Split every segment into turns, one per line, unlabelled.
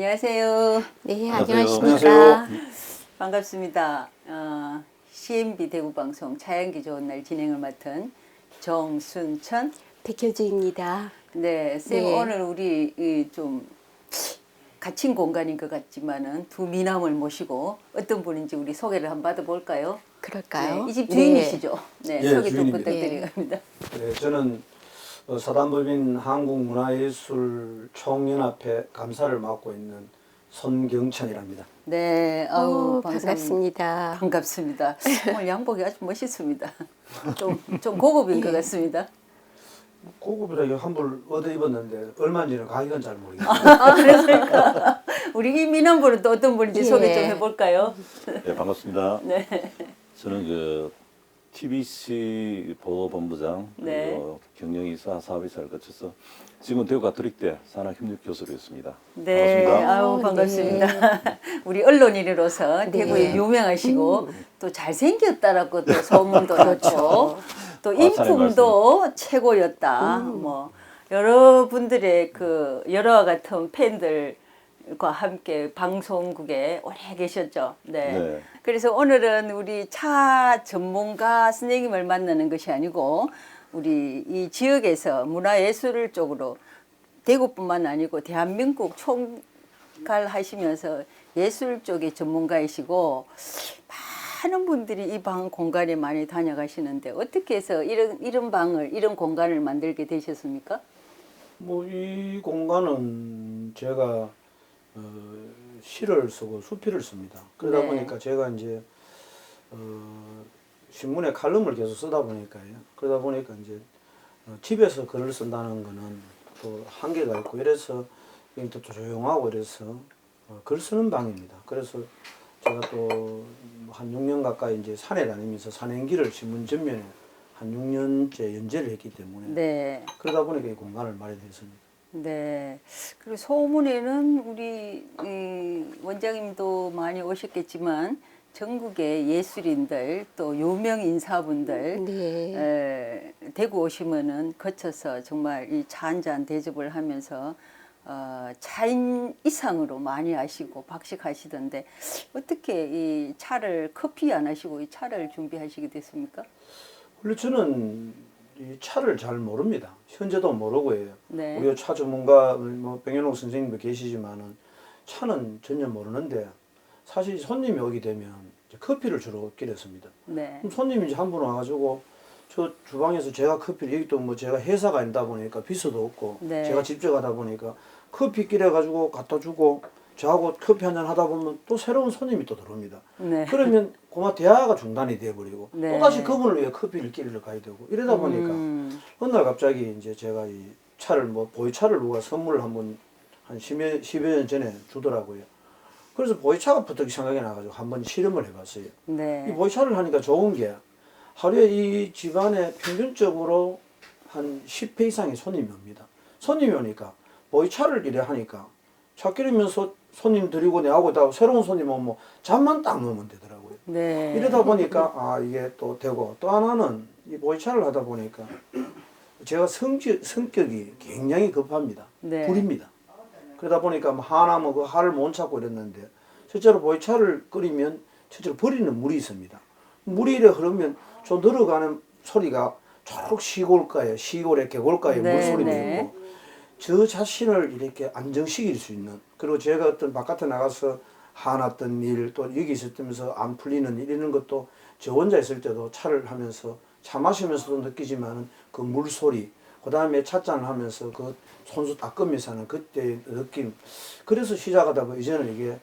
안녕하세요.
네,
안녕하세요.
안녕하십니까.
반갑습니다. CMB 대구방송 차양기 좋은 날 진행을 맡은 정순천.
백효주입니다.
네, 쌤
네.
오늘 우리 좀 갇힌 공간인 것 같지만은 두 미남을 모시고 어떤 분인지 우리 소개를 한번 받아볼까요?
그럴까요?
네, 이 집
네.
주인이시죠? 네,
예,
소개 좀
주인입니다.
부탁드립니다.
네, 저는 사단법인 한국문화예술총연합회 감사를 맡고 있는 손경천이랍니다.
네,
반갑습니다.
반갑습니다. 오늘 양복이 아주 멋있습니다. 좀 고급인 것 같습니다.
고급이라 한벌 얻어 입었는데 얼마인지는 가격은 잘 모르겠어요.
그렇습니까? 우리 이 미남분은 또 어떤 분인지
예.
소개 좀 해볼까요?
네, 반갑습니다.
네.
저는 그 TBC 보건본부장
네.
그리고 경영이사 사업이사를 거쳐서 지금 대구 가톨릭대 산학협력교수로 있습니다.
네,
반갑습니다.
아유 반갑습니다. 우리 언론인으로서 대구에 유명하시고 또 잘생겼다라고 또 소문도 났고 또 인품도 최고였다. 뭐 여러분들의 그 여러와 같은 팬들과 함께 방송국에 오래 계셨죠. 네.
네.
그래서 오늘은 우리 차 전문가 선생님을 만나는 것이 아니고 우리 이 지역에서 문화예술 쪽으로 대구뿐만 아니고 대한민국 총괄하시면서 예술 쪽의 전문가이시고 많은 분들이 이 방 공간에 많이 다녀가시는데 어떻게 해서 이런 방을 이런 공간을 만들게 되셨습니까?
뭐 이 공간은 제가 시를 쓰고 수필을 씁니다. 그러다
네.
보니까 제가 이제 신문에 칼럼을 계속 쓰다 보니까요. 그러다 보니까 이제 집에서 글을 쓴다는 거는 또 한계가 있고 이래서 또 조용하고 이래서 글 쓰는 방입니다. 그래서 제가 또 한 6년 가까이 이제 산에 다니면서 산행기를 신문 전면에 한 6년째 연재를 했기 때문에
네.
그러다 보니까 이 공간을 마련했습니다.
네. 그리고 소문에는 우리 원장님도 많이 오셨겠지만 전국의 예술인들 또 유명 인사분들
네.
대구 오시면은 거쳐서 정말 이 차 한 잔 대접을 하면서 차인 이상으로 많이 하시고 박식하시던데 어떻게 이 차를 커피 안 하시고 이 차를 준비하시게 됐습니까?
원래 저는 이 차를 잘 모릅니다. 현재도 모르고 해요.
네.
우리 차 전문가 뭐 백연옥 선생님도 계시지만은 차는 전혀 모르는데 사실 손님이 오게 되면 이제 커피를 주로 끼렸습니다.
네.
그럼 손님이 이제 한 분 와가지고 저 주방에서 제가 커피를 여기 또 뭐 제가 회사가 아니다 보니까 비서도 없고
네.
제가 직접 하다 보니까 커피 끼려가지고 갖다 주고 저하고 커피 한잔 하다 보면 또 새로운 손님이 또 들어옵니다.
네.
그러면 고마 대화가 중단이 돼버리고
네.
또다시 그분을 위해 커피를 끼리러 가야 되고 이러다 보니까 어느 날 갑자기 이제 제가 이 차를 뭐 보이차를 누가 선물을 한번 한 10여 년 전에 주더라고요. 그래서 보이차가 부쩍 생각이 나가지고 한번 실험을 해봤어요.
네.
이 보이차를 하니까 좋은 게 하루에 이 집안에 평균적으로 한 10회 이상의 손님이 옵니다. 손님이 오니까 보이차를 이래 하니까 차 끓이면서 손님 드리고 내하고 있다가 새로운 손님 오면 잠만 딱 넣으면 되더라고요.
네.
이러다 보니까 이게 또 되고 또 하나는 이 보이차를 하다 보니까 제가 성격이 굉장히 급합니다.
네.
불입니다. 그러다 보니까 뭐 하나 뭐 그 할을 못 찾고 이랬는데 실제로 보이차를 끓이면 실제로 버리는 물이 있습니다. 물이 이래 흐르면 저 늘어가는 소리가 초록 시골가에 시골의 계골가에
네,
물소리도
네.
있고 저 자신을 이렇게 안정시킬 수 있는 그리고 제가 어떤 바깥에 나가서 화났던 일 또 여기 있으면서 안 풀리는 일 이런 것도 저 혼자 있을 때도 차를 하면서 차 마시면서도 느끼지만은 그 물소리 그 다음에 찻잔을 하면서 그 손수 닦으면서 하는 그때의 느낌 그래서 시작하다 보니 이제는 이게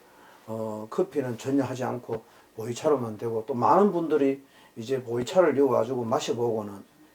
커피는 전혀 하지 않고 보이차로만 되고 또 많은 분들이 이제 보이차를 이어가지고 마셔보고는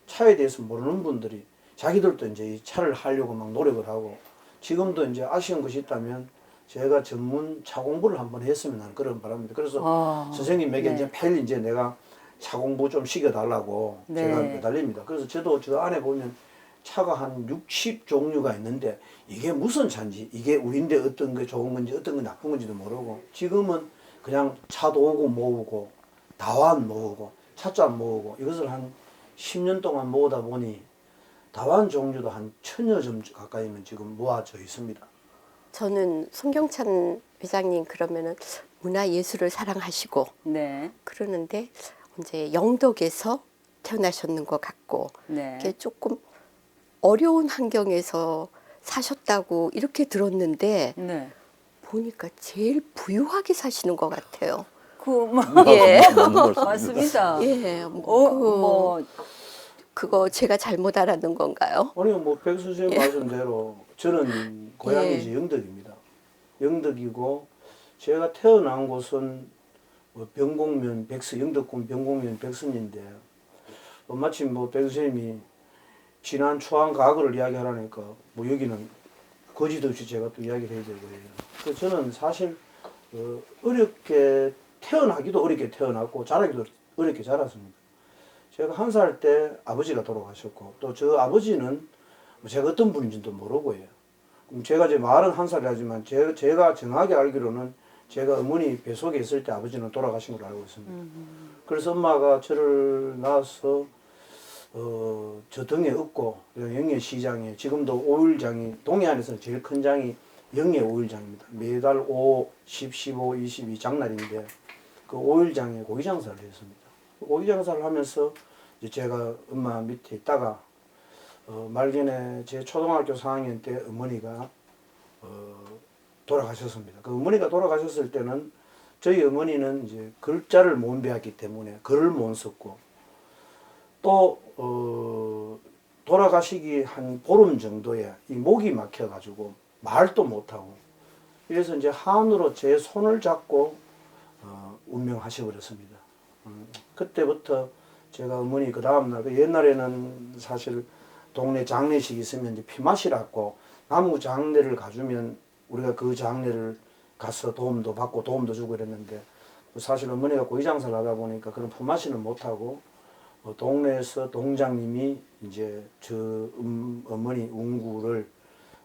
차에 대해서 모르는 분들이 자기들도 이제 이 차를 하려고 막 노력을 하고 지금도 이제 아쉬운 것이 있다면 제가 전문 차 공부를 한번 했으면 하는 그런 바람입니다. 그래서 선생님에게
네.
이제 매일 이제 내가 차 공부 좀 시켜달라고
네.
제가 매달립니다. 그래서 저도 저 안에 보면 차가 한 60 종류가 있는데 이게 무슨 차인지 이게 우리인데 어떤 게 좋은 건지 어떤 게 나쁜 건지도 모르고 지금은 그냥 차도 오고 모으고 다완 모으고 찻잔 모으고 이것을 한 10년 동안 모으다 보니 다완 종류도 한 1000여 점 가까이는 지금 모아져 있습니다.
저는 송경찬 회장님 그러면은 문화예술을 사랑하시고
네.
그러는데 이제 영덕에서 태어나셨는 것 같고
네.
이게 조금 어려운 환경에서 사셨다고 이렇게 들었는데
네.
보니까 제일 부유하게 사시는 것 같아요.
뭐,
예.
맞는 말씀입니다.
맞습니다.
예, 그거 제가 잘못 알았는 건가요?
아니 뭐 백 선생님 말씀대로 저는 고향이 이제 영덕입니다. 영덕이고 제가 태어난 곳은 뭐 병곡면 백서 영덕군 병곡면 백선인데 마침 뭐 백 선생님이 지난 추한 과거를 이야기하라니까 뭐 여기는 거짓 없이 제가 또 이야기를 해야 되고요. 그래서 저는 사실 어렵게 태어나기도 어렵게 태어났고 자라기도 어렵게 자랐습니다. 제가 1살 때 아버지가 돌아가셨고 또 저 아버지는 제가 어떤 분인지도 모르고요. 제가 이제 말은 1살이라지만 제가 정확히 알기로는 제가 어머니 뱃속에 있을 때 아버지는 돌아가신 걸로 알고 있습니다. 그래서 엄마가 저를 낳아서 저 등에 업고 영예시장에 지금도 5일장이 동해안에서 제일 큰 장이 영예 5일장입니다. 매달 5, 10, 15, 22 장날인데 그 5일장에 고기장사를 했습니다. 고기장사를 하면서 이제 제가 엄마 밑에 있다가 말년에 제 초등학교 4학년 때 어머니가 돌아가셨습니다. 그 어머니가 돌아가셨을 때는 저희 어머니는 이제 글자를 못 배웠기 때문에 글을 못 썼고 또 돌아가시기 한 보름 정도에 이 목이 막혀가지고 말도 못하고 그래서 이제 한으로 제 손을 잡고 운명하셔버렸습니다. 그때부터 제가 어머니 그 다음날 그 옛날에는 사실 동네 장례식 있으면 이제 피맛이라고 나무 장례를 가주면 우리가 그 장례를 가서 도움도 받고 도움도 주고 이랬는데 사실 어머니가 고기장사를 하다 보니까 그런 품앗이는 못하고 동네에서 동장님이 이제 저 어머니 운구를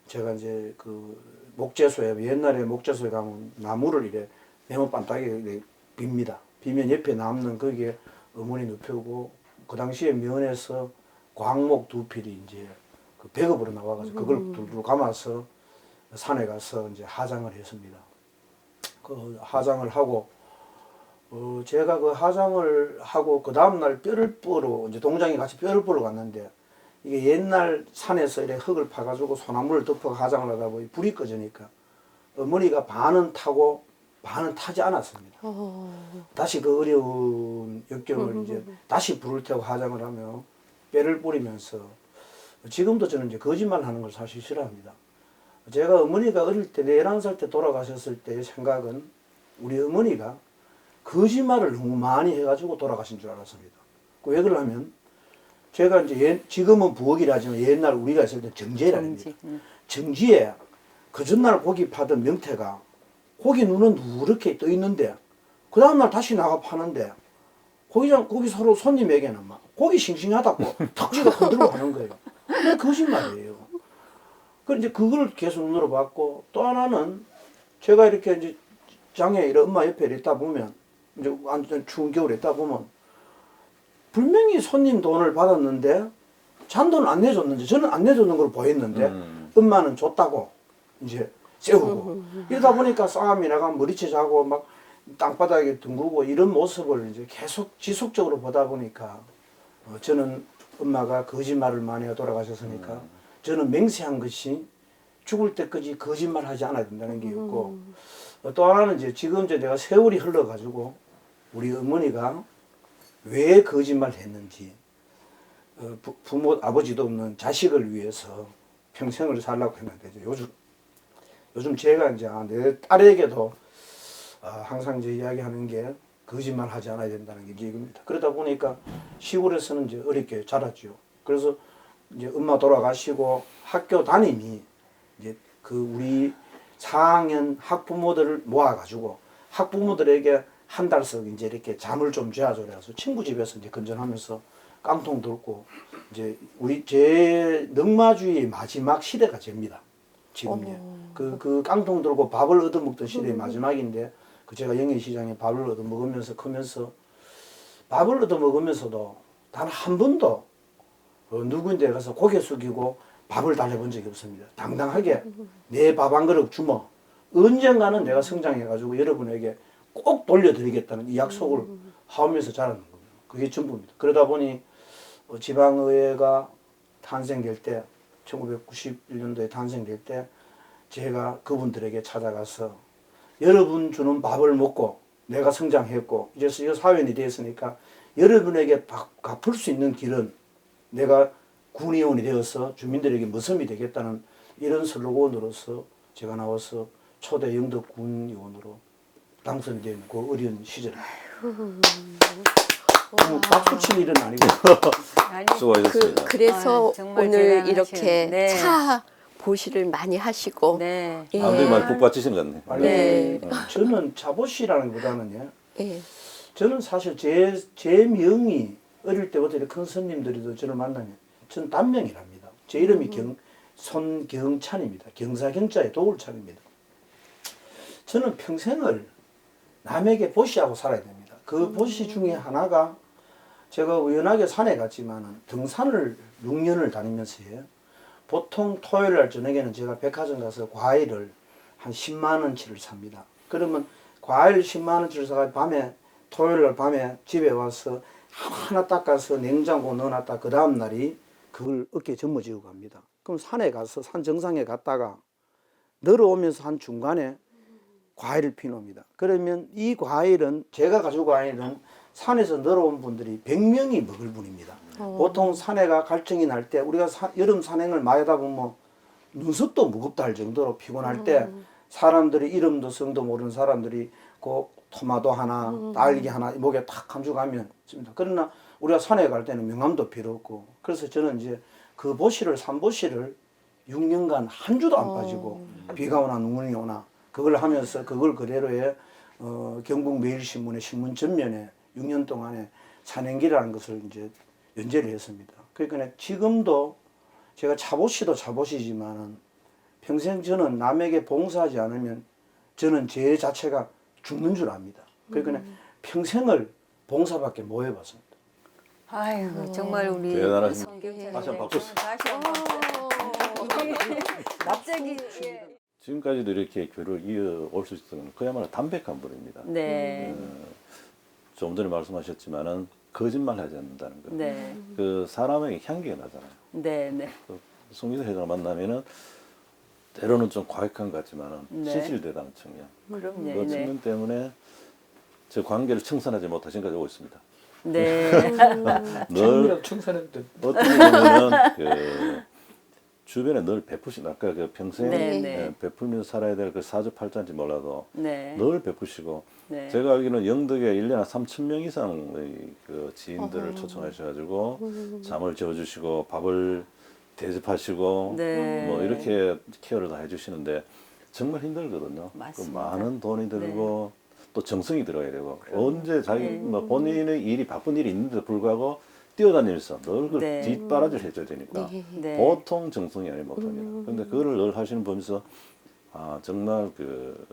제가 이제 그 목재소에 옛날에 목재소에 가면 나무를 이래 네모 반딱에 빕니다. 비면 옆에 남는 거기에 어머니 눕히고 그 당시에 면에서 광목 2필이 이제 그 배급으로 나와가지고 그걸 둘둘 감아서 산에 가서 이제 하장을 했습니다. 그 하장을 하고 제가 그 하장을 하고 그 다음날 뼈를 뿌러 이제 동장이 같이 뼈를 뿌러 갔는데 이게 옛날 산에서 이렇게 흙을 파가지고 소나무를 덮어 하장을 하다 보니 불이 꺼지니까 어머니가 반은 타고 반은 타지 않았습니다. 다시 그 어려운 역경을 이제 다시 불을 태우고 하장을 하며 뼈를 뿌리면서 지금도 저는 이제 거짓말 하는 걸 사실 싫어합니다. 제가 어머니가 어릴 때 11살 때 돌아가셨을 때의 생각은 우리 어머니가 거짓말을 너무 많이 해가지고 돌아가신 줄 알았습니다. 왜 그러냐면 제가 이제 지금은 부엌이라지만 옛날 우리가 있을 때 정지라입니다. 정지에 그 전날 고기 파던 명태가 고기 눈은 누렇게 떠 있는데 그 다음날 다시 나가 파는데 고기 서로 손님에게는 막 고기 싱싱하다고 턱지가 흔들고 하는 거예요. 그게 거짓말이에요. 그래서 이제 그걸 계속 눈으로 봤고 또 하나는 제가 이렇게 이제 장에 이런 엄마 옆에 있다 보면 이제 완전 추운 겨울에 있다 보면 분명히 손님 돈을 받았는데 잔돈을 안 내줬는지 저는 안 내줬는 걸 보였는데 엄마는 줬다고 이제 세우고 이러다 보니까 싸움이 나가면 머리채 자고 막 땅바닥에 둥그고 이런 모습을 이제 계속 지속적으로 보다 보니까 저는 엄마가 거짓말을 많이 하고 돌아가셨으니까 저는 맹세한 것이 죽을 때까지 거짓말 하지 않아야 된다는 게 있고 또 하나는 이제 지금 이제 내가 세월이 흘러가지고 우리 어머니가 왜 거짓말 했는지 부모 아버지도 없는 자식을 위해서 평생을 살라고 했는데 요즘 제가 이제 내 딸에게도 항상 이제 이야기하는 게 거짓말 하지 않아야 된다는 게 이겁니다. 그러다 보니까 시골에서는 이제 어렵게 자랐죠. 그래서 이제 엄마 돌아가시고 학교 담임이 이제 그 우리 4학년 학부모들을 모아가지고 학부모들에게 한 달씩 이제 이렇게 잠을 좀 재워줘 그래서 친구 집에서 이제 건전하면서 깡통 들고 이제 제 넉마주의 마지막 시대가 접니다. 지금요. 그 깡통 들고 밥을 얻어먹던 시대의 마지막인데 그 제가 영예시장에 밥을 얻어먹으면서 크면서 밥을 얻어먹으면서도 단 한 번도 누구인데 가서 고개 숙이고 밥을 달래본 적이 없습니다. 당당하게 내 밥 한 그릇 주머 언젠가는 내가 성장해가지고 여러분에게 꼭 돌려드리겠다는 이 약속을 하면서 자라는 겁니다. 그게 전부입니다. 그러다 보니 지방의회가 탄생될 때 1991년도에 탄생될 때 제가 그분들에게 찾아가서 여러분 주는 밥을 먹고 내가 성장했고 이제 사회인이 되었으니까 여러분에게 갚을 수 있는 길은 내가 군의원이 되어서 주민들에게 머슴이 되겠다는 이런 슬로건으로서 제가 나와서 초대 영덕 군의원으로 당선된 그 어려운 시절에 박수 칠 일은 아니고
아니,
수고하셨습니다.
그래서
정말
오늘
대단하신,
이렇게
네.
차 보시를 많이 하시고
네.
예.
아무튼 많이 복 받치신 것 같네.
아니,
네.
저는 자보시라기보다는요.
예.
저는 사실 제 명이 어릴 때부터 이렇게 큰 스님들이도 저를 만나면 저는 단명이랍니다. 제 이름이 손경찬입니다. 경사경자의 도울찬입니다. 저는 평생을 남에게 보시하고 살아야 됩니다. 그 보시 중에 하나가 제가 우연하게 산에 갔지만 등산을 6년을 다니면서요. 보통 토요일 날 저녁에는 제가 백화점 가서 과일을 한 10만 원치를 삽니다. 그러면 과일 10만 원치를 사가지고 밤에 토요일 날 밤에 집에 와서 하나 닦아서 냉장고 넣어놨다 그 다음 날이 그걸 어깨에 짊어지고 갑니다. 그럼 산에 가서 산 정상에 갔다가 내려오면서 한 중간에 과일을 피놉니다. 그러면 이 과일은 제가 가지고 과일은 산에서 내려온 분들이 100명이 먹을 분입니다. 보통 산에가 갈증이 날 때 우리가 여름 산행을 많이 하다 보면 눈썹도 무겁다 할 정도로 피곤할 때 사람들이 이름도 성도 모르는 사람들이 그 토마토 하나 딸기 하나 목에 탁 감춰가면 있습니다. 그러나 우리가 산에 갈 때는 명함도 필요 없고 그래서 저는 이제 그 보시를 산보시를 6년간 한 주도 안 빠지고 비가 오나 눈이 오나 그걸 하면서 그걸 그대로에 경북 매일신문의 신문 전면에 6년 동안에 산행기라는 것을 이제 연재를 했습니다. 그러니까 지금도 제가 차보시도 차보시지만은 평생 저는 남에게 봉사하지 않으면 저는 제 자체가 죽는 줄 압니다. 그러니까 평생을 봉사밖에 못 해봤습니다.
아이고 정말 우리
대단하십니다.
성경찬
다시 한번 박수.
다시 한번 갑자기 예.
지금까지도 이렇게 교류를 이어올 수 있었던 그야말로 담백한 분입니다.
네.
조금 전에 말씀하셨지만은 거짓말하지 않는다는 거.
네.
그 사람에게 향기가 나잖아요.
네. 네.
송기석 회장을 만나면은 때로는 좀 과격한 것 같지만은
네.
진실되다는 측면.
그럼요.
그
네.
측면 때문에 저 관계를 청산하지 못한 지금까지 오고 있습니다.
네.
늘
청산했던
어떻게 보면은 그 주변에 늘 베푸신 아까 그 평생
네, 네.
베풀면서 살아야 될 그 사주팔자인지 몰라도
네.
늘 베푸시고
네.
제가 알기로는 영덕에 1년에 3,000명 이상의 그 지인들을 초청하셔가지고 잠을 재워주시고 밥을 대접하시고
네.
뭐 이렇게 케어를 다 해주시는데 정말 힘들거든요. 그
맞습니다.
많은 돈이 들고 또 정성이 들어야 되고 언제 자기 뭐 본인의 일이 바쁜 일이 있는데도 불구하고 뛰어다니면서 늘 그
네.
뒷바라지를 해줘야 되니까
네.
보통 정성이 아니 못합니다. 그런데 그거를 늘 하시는 보면서 아 정말 그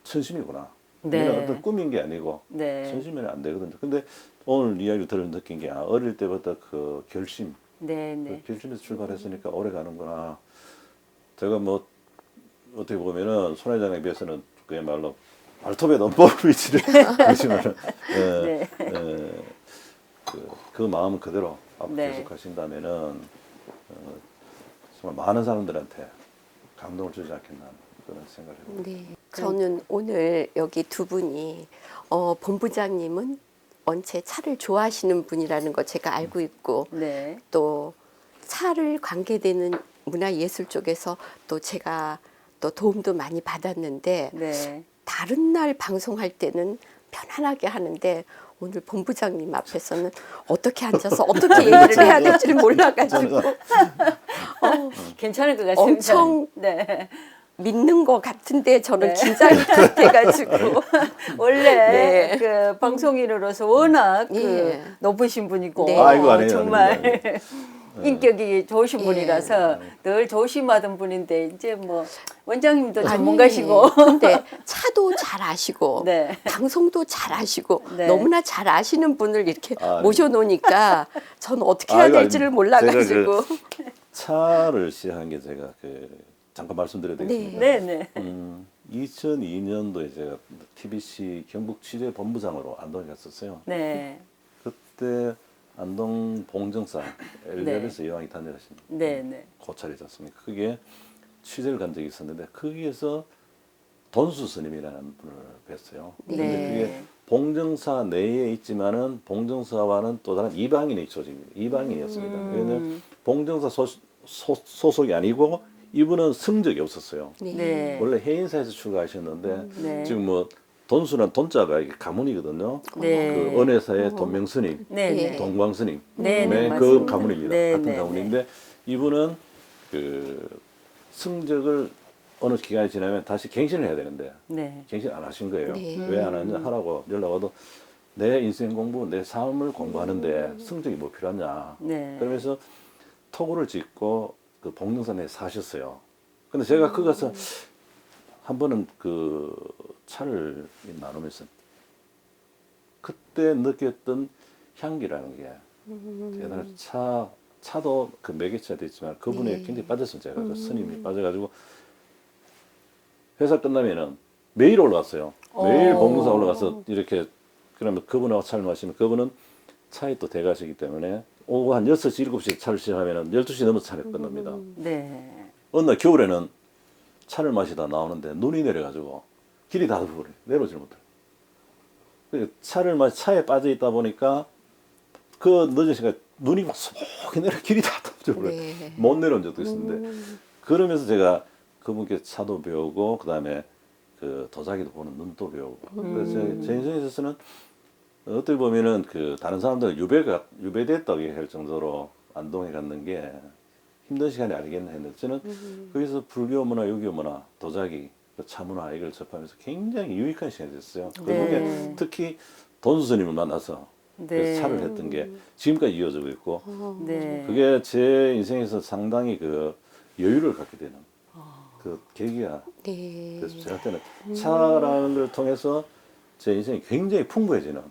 천심이구나.
네.
이런 어떤 꿈인 게 아니고
네.
천심이면 안 되거든요. 근데 오늘 이야기 들으면 느낀 게 어릴 때부터 그 결심,
네.
그
네.
결심에서 출발했으니까 오래 가는구나. 제가 뭐 어떻게 보면은 손 회장에 비해서는 그야말로 발톱에 넘버를 위치를 보시면은
네.
그 마음 그대로 앞으로
네.
계속 하신다면은 정말 많은 사람들한테 감동을 주지 않겠나 그런 생각을 해봅니다.
네. 저는 오늘 여기 두 분이 본부장님은 원체 차를 좋아하시는 분이라는 거 제가 알고 있고
네.
또 차를 관계되는 문화예술 쪽에서 또 제가 또 도움도 많이 받았는데
네.
다른 날 방송할 때는 편안하게 하는데 오늘 본부장님 앞에서는 어떻게 앉아서 어떻게 얘기를 해야 될지를 몰라가지고
괜찮을 것 같습니다.
엄청
네.
믿는 것 같은데 저는
네.
긴장이 돼가지고
원래
네.
그 방송인으로서 워낙
예.
그 높으신 분이고
네.
아이고, 아니에요,
정말
아니에요.
인격이 좋으신
예.
분이라서 늘 조심하던 분인데 이제 뭐 원장님도
아니,
전문가시고
근데 차도 잘 아시고
네.
방송도 잘 아시고
네.
너무나 잘 아시는 분을 이렇게
아, 네.
모셔놓으니까 저는 어떻게 해야
아이고,
될지를
아니,
몰라가지고
차를 시작한 게 제가 잠깐 말씀드려도 되겠습니까?
네, 네.
2002년도에 제가 TBC 경북 취재 본부장으로 안동에 갔었어요.
네.
그때 안동 봉정사 엘리자베스 여왕이 탄생하신
네, 네.
고찰이지 않습니까? 그게 취재를 간 적이 있었는데 거기에서 돈수 스님이라는 분을 뵀어요. 근데
네.
그게 봉정사 내에 있지만은 봉정사와는 또 다른 이방인의 조직입니다. 이방인이었습니다. 왜냐하면 봉정사 소속이 아니고 이분은 성적이 없었어요.
네.
원래 해인사에서 출가하셨는데
네.
지금 뭐 돈수란 돈자가 이게 가문이거든요.
네.
그 은혜사의 돈명스님,
네, 네.
동광스님,
네, 네,
그
맞습니다.
가문입니다.
네,
같은
네,
가문인데 이분은 그 성적을 어느 기간이 지나면 다시 갱신을 해야 되는데
네.
갱신 안 하신 거예요.
네.
왜 안 하냐 하라고 연락 와도 내 인생 공부, 내 삶을 공부하는데 성적이 뭐 필요하냐.
네.
그러면서 토구를 짓고 그 봉등산에 사셨어요. 근데 제가 그 가서 한 번은 그 차를 나누면서 그때 느꼈던 향기라는 게 대단한 차도 그 매개체가 됐지만 그분에 굉장히 빠졌어요. 제가 그 스님이 빠져가지고 회사 끝나면은 매일 올라갔어요. 매일 봉등산 올라가서 이렇게 그러면 그분하고 차를 마시면 그분은 차에 또 대가시기 때문에 오후 한 6시, 7시에 차를 시작하면 12시 넘어서 차를 끝납니다.
네.
어느 날 겨울에는 차를 마시다 나오는데 눈이 내려가지고 길이 닫아버려요. 내려오질 못해요. 차에 빠져 있다 보니까 그 늦은 시간 눈이 막 소복히 내려 길이 닫아버려요.
네.
못 내려온 적도 있었는데 그러면서 제가 그분께 차도 배우고 그 다음에 그 도자기도 보는 눈도 배우고 그래서 제 인생에 있어서는 어떻게 보면은 그 다른 사람들은 유배됐다고 할 정도로 안동에 갔는 게 힘든 시간이 아니겠나 했는데 저는 거기서 불교 문화, 유교 문화, 도자기, 차 문화 이걸 접하면서 굉장히 유익한 시간이 됐어요. 그 중에
네.
특히 돈수 스님을 만나서
네.
그래서 차를 했던 게 지금까지 이어지고 있고
네.
그게 제 인생에서 상당히 그 여유를 갖게 되는 그 계기가
네.
그래서 제가 때는 차라는 걸 통해서 제 인생이 굉장히 풍부해지는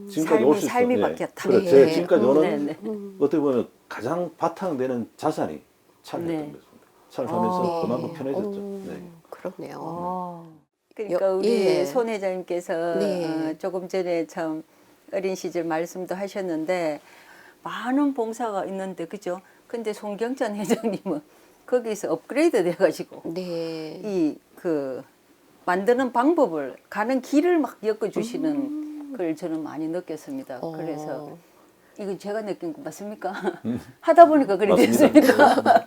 지금까지 올 수 있었던
삶이 바뀌었다.
그래,
네.
제 지금까지 오는
네, 네.
어떻게 보면 가장 바탕되는 자산이 차를
네.
했던 것입니다. 차를 하면서
아.
그만큼 편해졌죠. 네.
그러네요.
그러니까 우리
예.
손 회장님께서
네.
조금 전에 참 어린 시절 말씀도 하셨는데 많은 봉사가 있는데 그죠? 근데 송경찬 회장님은 거기서 업그레이드 돼가지고
네.
이 그 만드는 방법을 가는 길을 막 엮어주시는 걸 저는 많이 느꼈습니다. 그래서 이거 제가 느낀 거 맞습니까? 하다 보니까 그래 됐습니까?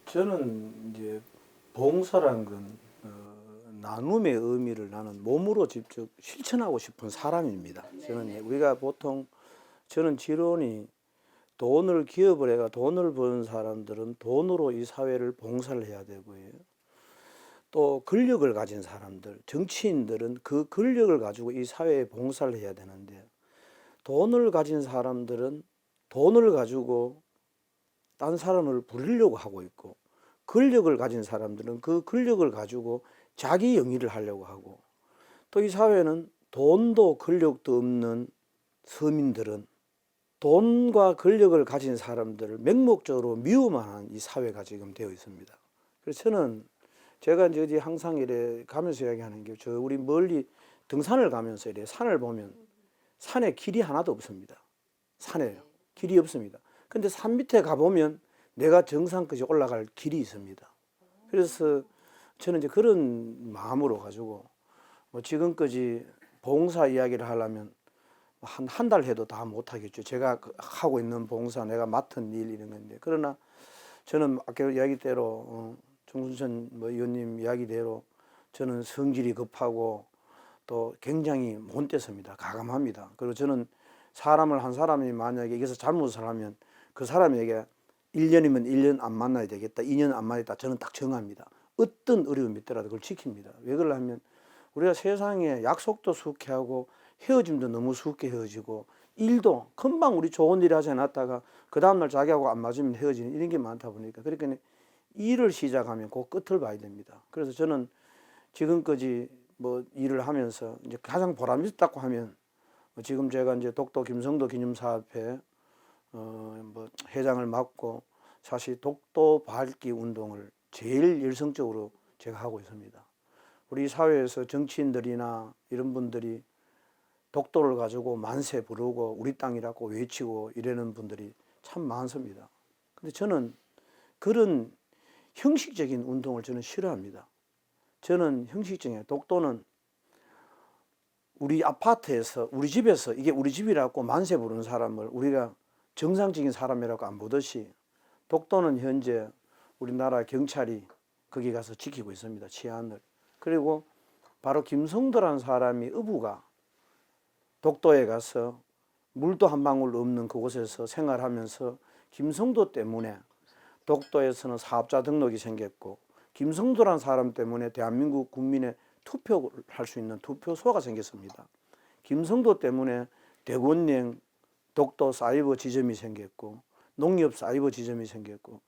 저는 이제 봉사란 건 나눔의 의미를 나는 몸으로 직접 실천하고 싶은 사람입니다. 저는 우리가 보통 저는 지론이 돈을 기업을 해가 돈을 버는 사람들은 돈으로 이 사회를 봉사를 해야 되고요. 또 권력을 가진 사람들, 정치인들은 그 권력을 가지고 이 사회에 봉사를 해야 되는데 돈을 가진 사람들은 돈을 가지고 딴 사람을 부리려고 하고 있고 권력을 가진 사람들은 그 권력을 가지고 자기 영위를 하려고 하고 또 이 사회는 돈도 권력도 없는 서민들은 돈과 권력을 가진 사람들을 맹목적으로 미워만 이 사회가 지금 되어 있습니다. 그래서 저는 제가 이제 어디 항상 이래 가면서 이야기하는 게 저 우리 멀리 등산을 가면서 이래 산을 보면 산에 길이 하나도 없습니다. 산에 길이 없습니다. 근데 산 밑에 가보면 내가 정상까지 올라갈 길이 있습니다. 그래서 저는 이제 그런 마음으로 가지고 뭐 지금까지 봉사 이야기를 하려면 한 달 해도 다 못하겠죠. 제가 하고 있는 봉사, 내가 맡은 일 이런 건데. 그러나 저는 아까 이야기대로 정순천 뭐 의원님 이야기대로 저는 성질이 급하고 또 굉장히 못됐습니다. 가감합니다. 그리고 저는 사람을 한 사람이 만약에 여기서 잘못을 하면 그 사람에게 1년이면 1년 안 만나야 되겠다. 2년 안 만나야겠다. 저는 딱 정합니다. 어떤 어려움이 있더라도 그걸 지킵니다. 왜 그러냐면 우리가 세상에 약속도 수케하고 헤어짐도 너무 쉽게 헤어지고 일도 금방 우리 좋은 일 하지 않았다가 그 다음날 자기하고 안 맞으면 헤어지는 이런 게 많다 보니까 그러니까 일을 시작하면 그 끝을 봐야 됩니다. 그래서 저는 지금까지 뭐 일을 하면서 이제 가장 보람 있다고 하면 지금 제가 이제 독도 김성도 기념사업회 뭐 회장을 맡고 사실 독도 밝기 운동을 제일 열성적으로 제가 하고 있습니다. 우리 사회에서 정치인들이나 이런 분들이 독도를 가지고 만세 부르고 우리 땅이라고 외치고 이러는 분들이 참 많습니다. 근데 저는 그런 형식적인 운동을 저는 싫어합니다. 저는 형식적인 독도는 우리 아파트에서 우리 집에서 이게 우리 집이라고 만세 부르는 사람을 우리가 정상적인 사람이라고 안 보듯이 독도는 현재 우리나라 경찰이 거기 가서 지키고 있습니다. 치안을. 그리고 바로 김성도라는 사람이 어부가 독도에 가서 물도 한 방울 없는 그곳에서 생활하면서 김성도 때문에 독도에서는 사업자 등록이 생겼고 김성도라는 사람 때문에 대한민국 국민의 투표를 할 수 있는 투표소가 생겼습니다. 김성도 때문에 대권령 독도 사이버 지점이 생겼고 농협 사이버 지점이 생겼고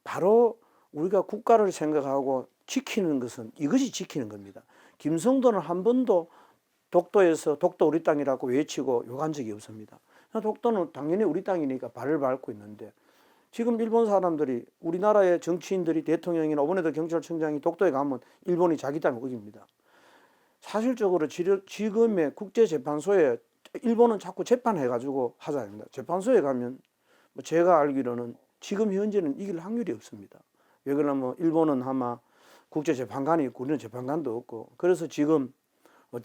바로 우리가 국가를 생각하고 지키는 것은 이것이 지키는 겁니다. 김성도는 한 번도 독도에서 독도 우리 땅이라고 외치고 욕한 적이 없습니다. 독도는 당연히 우리 땅이니까 발을 밟고 있는데 지금 일본 사람들이 우리나라의 정치인들이 대통령이나 이번에도 경찰청장이 독도에 가면 일본이 자기 땅을 어깁니다. 사실적으로 지금의 국제재판소에 일본은 자꾸 재판해가지고 하자입니다. 재판소에 가면 뭐 제가 알기로는 지금 현재는 이길 확률이 없습니다. 왜 그러냐면 일본은 아마 국제재판관이 있고 우리는 재판관도 없고 그래서 지금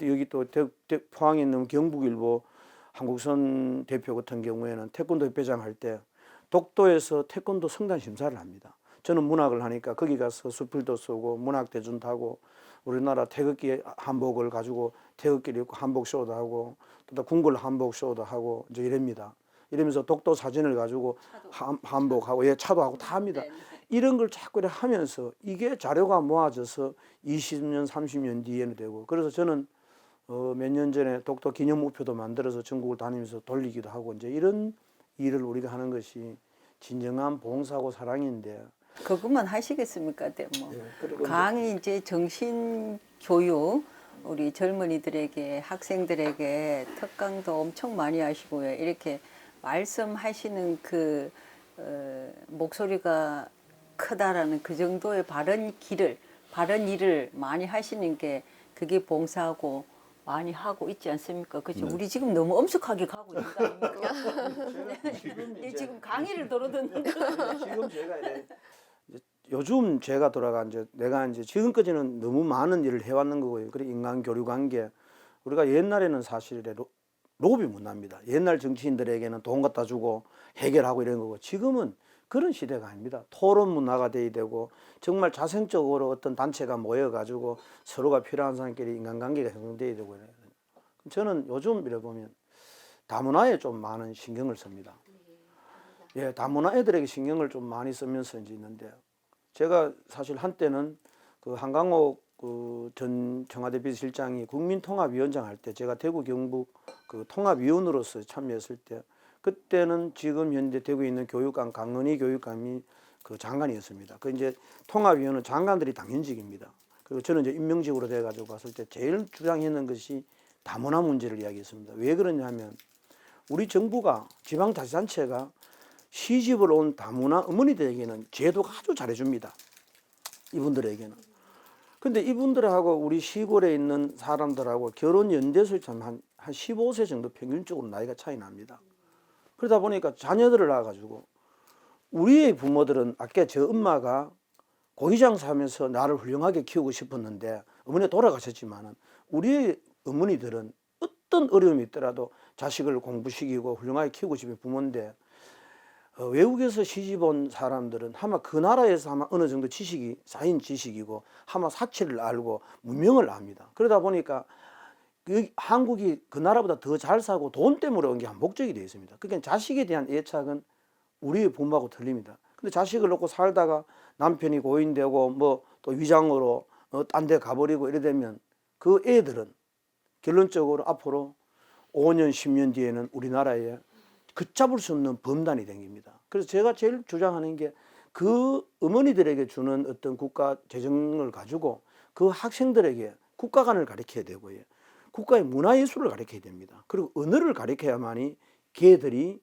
여기 또 포항에 있는 경북일보 한국선 대표 같은 경우에는 태권도 협회장 할 때 독도에서 태권도 성단 심사를 합니다. 저는 문학을 하니까 거기 가서 수필도 쓰고 문학대전 타고 우리나라 태극기 한복을 가지고 태극기를 입고 한복 쇼도 하고 또 궁궐 한복 쇼도 하고 이제 이럽니다. 이러면서 독도 사진을 가지고 한복하고 예, 차도 하고 다 합니다. 이런 걸 자꾸 하면서 이게 자료가 모아져서 20년, 30년 뒤에는 되고 그래서 저는 몇 년 전에 독도 기념 우표도 만들어서 전국을 다니면서 돌리기도 하고 이제 이런 일을 우리가 하는 것이 진정한 봉사고 사랑인데
그것만 하시겠습니까? 뭐
예, 그리고
강의 이제 정신 교육 우리 젊은이들에게 학생들에게 특강도 엄청 많이 하시고요. 이렇게 말씀하시는 그 목소리가 크다라는 그 정도의 바른 일을 많이 하시는 게 그게 봉사하고 많이 하고 있지 않습니까? 그죠?
네.
우리 지금 너무 엄숙하게 가고 있는 거 아닙니까? 지금 강의를 들어듣는 거.
지금 제가 이제 요즘 제가 돌아간 이제 내가 이제 지금까지는 너무 많은 일을 해왔는 거고요. 그리고 인간 교류 관계 우리가 옛날에는 사실 로비 문화입니다. 옛날 정치인들에게는 돈 갖다 주고 해결하고 이런 거고 지금은 그런 시대가 아닙니다. 토론 문화가 돼야 되고 정말 자생적으로 어떤 단체가 모여가지고 서로가 필요한 사람끼리 인간관계가 형성돼야 되고 이래요. 저는 요즘 이래 보면 다문화에 좀 많은 신경을 씁니다. 예, 다문화 애들에게 신경을 좀 많이 쓰면서 이제 있는데 제가 사실 한때는 그 한강옥 그 전 청와대 비서실장이 국민통합위원장 할 때 제가 대구 경북 그 통합위원으로서 참여했을 때 그때는 지금 현재 되고 있는 교육감 강은희 교육감이 그 장관이었습니다. 그 이제 통합위원은 장관들이 당연직입니다. 그리고 저는 이제 임명직으로 돼가지고 갔을 때 제일 주장했는 것이 다문화 문제를 이야기했습니다. 왜 그러냐면 우리 정부가 지방자치단체가 시집을 온 다문화 어머니들에게는 제도가 아주 잘해줍니다. 이분들에게는. 근데 이분들하고 우리 시골에 있는 사람들하고 결혼 연대수를 한 15세 정도 평균적으로 나이가 차이 납니다. 그러다 보니까 자녀들을 낳아가지고 우리의 부모들은 아까 저 엄마가 고기장사 하면서 나를 훌륭하게 키우고 싶었는데 어머니가 돌아가셨지만은 우리의 어머니들은 어떤 어려움이 있더라도 자식을 공부시키고 훌륭하게 키우고 싶은 부모인데 외국에서 시집 온 사람들은 아마 그 나라에서 아마 어느 정도 지식이 쌓인 지식이고 아마 사치를 알고 문명을 압니다. 그러다 보니까 한국이 그 나라보다 더 잘 사고 돈 때문에 온 게 한 목적이 되어 있습니다. 그러니까 자식에 대한 애착은 우리의 부모하고 틀립니다. 근데 자식을 놓고 살다가 남편이 고인되고 뭐 또 위장으로 딴 데 가버리고 이래 되면 그 애들은 결론적으로 앞으로 5년, 10년 뒤에는 우리나라에 걷잡을 수 없는 범단이 생깁니다. 그래서 제가 제일 주장하는 게 그 어머니들에게 주는 어떤 국가 재정을 가지고 그 학생들에게 국가관을 가르쳐야 되고요. 국가의 문화예술을 가르쳐야 됩니다. 그리고 언어를 가르쳐야만이 걔들이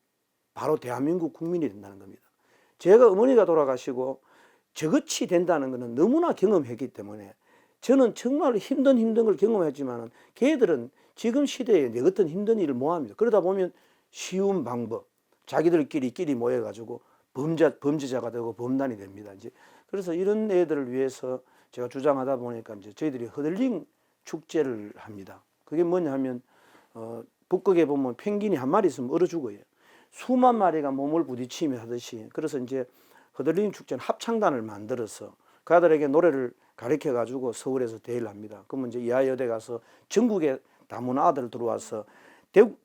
바로 대한민국 국민이 된다는 겁니다. 제가 어머니가 돌아가시고 저것이 된다는 것은 너무나 경험했기 때문에 저는 정말 힘든 걸 경험했지만 걔들은 지금 시대에 내 같은 힘든 일을 못 합니다. 그러다 보면 쉬운 방법, 자기들끼리 모여가지고 범죄자가 되고 범단이 됩니다. 이제 그래서 이런 애들을 위해서 제가 주장하다 보니까 이제 저희들이 허들링 축제를 합니다. 그게 뭐냐 하면 북극에 보면 펭귄이 한 마리 있으면 얼어 죽어요. 수만 마리가 몸을 부딪히며 하듯이. 그래서 이제 허들링 축제는 합창단을 만들어서 그 아들에게 노래를 가르쳐 가지고 서울에서 대회를 합니다. 그러면 이제 이하여대 가서 전국에 다문화 아들 들어와서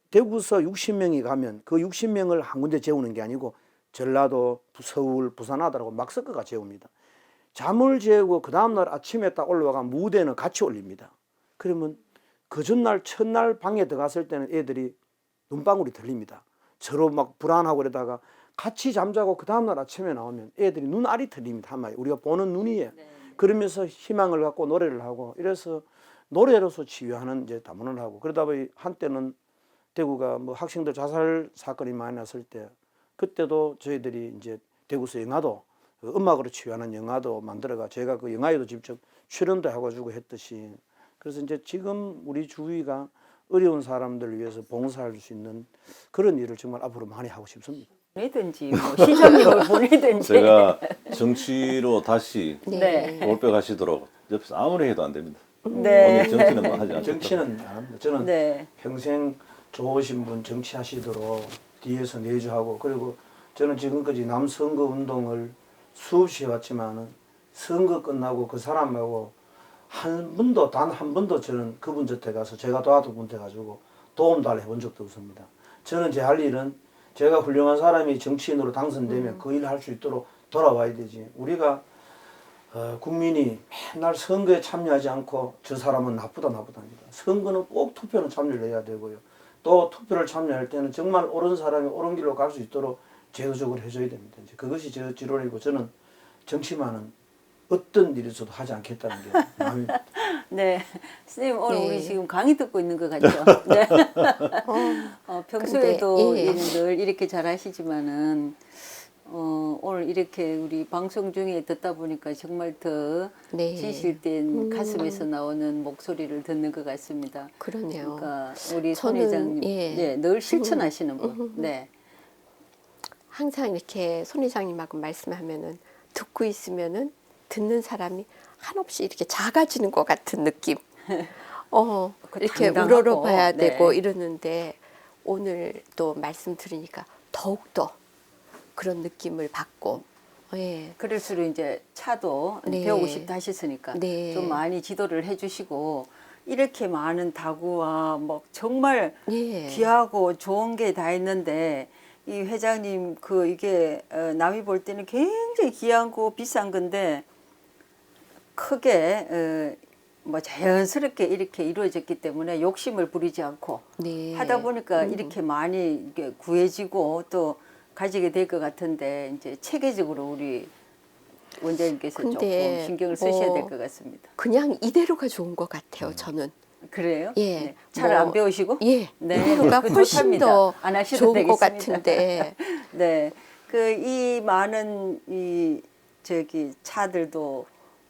대구서 60명이 가면 그 60명을 한 군데 재우는 게 아니고 전라도, 서울, 부산 아들하고 막 섞어가 재웁니다. 잠을 재우고 그 다음날 아침에 딱 올라와가 무대는 같이 올립니다. 그러면 그 전날 첫날 방에 들어갔을 때는 애들이 눈방울이 들립니다. 서로 막 불안하고 그러다가 같이 잠자고 그 다음날 아침에 나오면 애들이 눈알이 들립니다. 한마디 우리가 보는 눈이에요. 그러면서 희망을 갖고 노래를 하고 이래서 노래로서 치유하는 이제 담론을 하고 그러다 보니 한때는 대구가 뭐 학생들 자살 사건이 많이 났을 때 그때도 저희들이 이제 대구서 영화도 음악으로 치유하는 영화도 만들어가 제가 그 영화에도 직접 출연도 해가지고 했듯이 그래서 이제 지금 우리 주위가 어려운 사람들을 위해서 봉사할 수 있는 그런 일을 정말 앞으로 많이 하고 싶습니다.
보내든지 뭐 시장님을 보내든지.
제가 정치로 다시
네.
올백하시도록 옆에서 아무리 해도 안 됩니다.
네.
오늘 정치는 뭐 하지 않겠다.
정치는 안 합니다. 저는
네.
평생 좋으신 분 정치하시도록 뒤에서 내주하고 그리고 저는 지금까지 남선거 운동을 수없이 해왔지만은 선거 끝나고 그 사람하고 단 한 번도 저는 그분 곁에 가서 제가 도와준 분한테 가지고 도움 달래 본 적도 없습니다. 저는 제 할 일은 제가 훌륭한 사람이 정치인으로 당선되면 그 일을 할 수 있도록 돌아와야 되지. 우리가 국민이 맨날 선거에 참여하지 않고 저 사람은 나쁘답니다. 선거는 꼭 투표는 참여를 해야 되고요. 또 투표를 참여할 때는 정말 옳은 사람이 옳은 길로 갈 수 있도록 제도적으로 해줘야 됩니다. 이제 그것이 제 지론이고 저는 정치만은 어떤 일이 있어도 하지 않겠다는 게 마음입니다.
네. 선생님 오늘
네.
우리 지금 강의 듣고 있는 것 같죠? 네. 평소에도
근데, 예.
늘 이렇게 잘 하시지만은 오늘 이렇게 우리 방송 중에 듣다 보니까 정말 더
네.
진실된 가슴에서 나오는 목소리를 듣는 것 같습니다.
그러네요.
그러니까 우리 손
저는,
회장님
예.
네, 늘 실천하시는 분. 네.
항상 이렇게 손 회장님하고 말씀하면은 듣고 있으면은 듣는 사람이 한없이 이렇게 작아지는 것 같은 느낌. 이렇게
당당하고,
우러러봐야
네.
되고 이러는데 오늘 또 말씀 들으니까 더욱더 그런 느낌을 받고 예.
그럴수록 이제 차도
네.
배우고 싶다 하셨으니까
네.
좀 많이 지도를 해주시고 이렇게 많은 다구와 뭐 정말
예.
귀하고 좋은 게 다 있는데 이 회장님 이게 남이 볼 때는 굉장히 귀하고 비싼 건데 크게 뭐 자연스럽게 이렇게 이루어졌기 때문에 욕심을 부리지 않고
네.
하다 보니까 이렇게 많이 이게 구해지고 또 가지게 될 것 같은데 이제 체계적으로 우리 원장님께서 조금
근데
신경을 쓰셔야
뭐
될 것 같습니다.
그냥 이대로가 좋은 것 같아요. 저는.
그래요?
예.
네. 차를
뭐,
안 배우시고?
예.
네.
이대로가
그거
훨씬
좋답니다.
더
안 하셔도
좋은 것
되겠습니다.
같은데.
네. 이 많은 차들도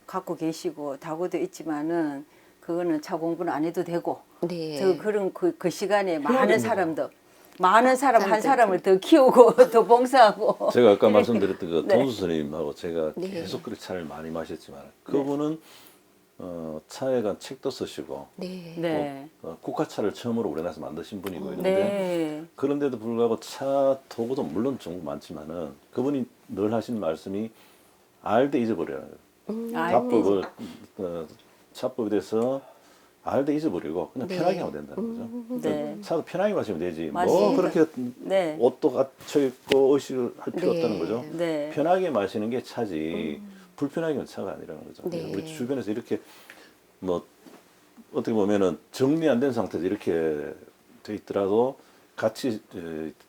갖고 계시고 다구도 있지만은 그거는 차 공부는 안 해도 되고
네.
그런 그 시간에 많은 사람도 한
사람들.
사람을 더 키우고 더 봉사하고
제가 아까
이렇게.
말씀드렸던 그
네.
동수 스님하고 제가
네.
계속 그렇게 차를 많이 마셨지만 그분은 차에 관 책도 쓰시고
네.
네.
국화차를 처음으로 우리나라에서 만드신 분이고 이런데
네.
그런데도 불구하고 차 도구도 물론 좀 많지만은 그분이 늘 하시는 말씀이 알되 잊어버려요. 자법을 차법에 대해서 알되 잊어버리고 그냥
네.
편하게 하면 된다는 거죠.
네.
차도 편하게 마시면 되지. 뭐
맞습니다.
그렇게
네.
옷도 갖춰 입고 의식을 할 필요
네.
없다는 거죠.
네.
편하게 마시는 게 차지 불편하게 하면 차가 아니라는 거죠.
네.
우리 주변에서 이렇게 뭐 어떻게 보면은 정리 안 된 상태에서 이렇게 돼 있더라도 같이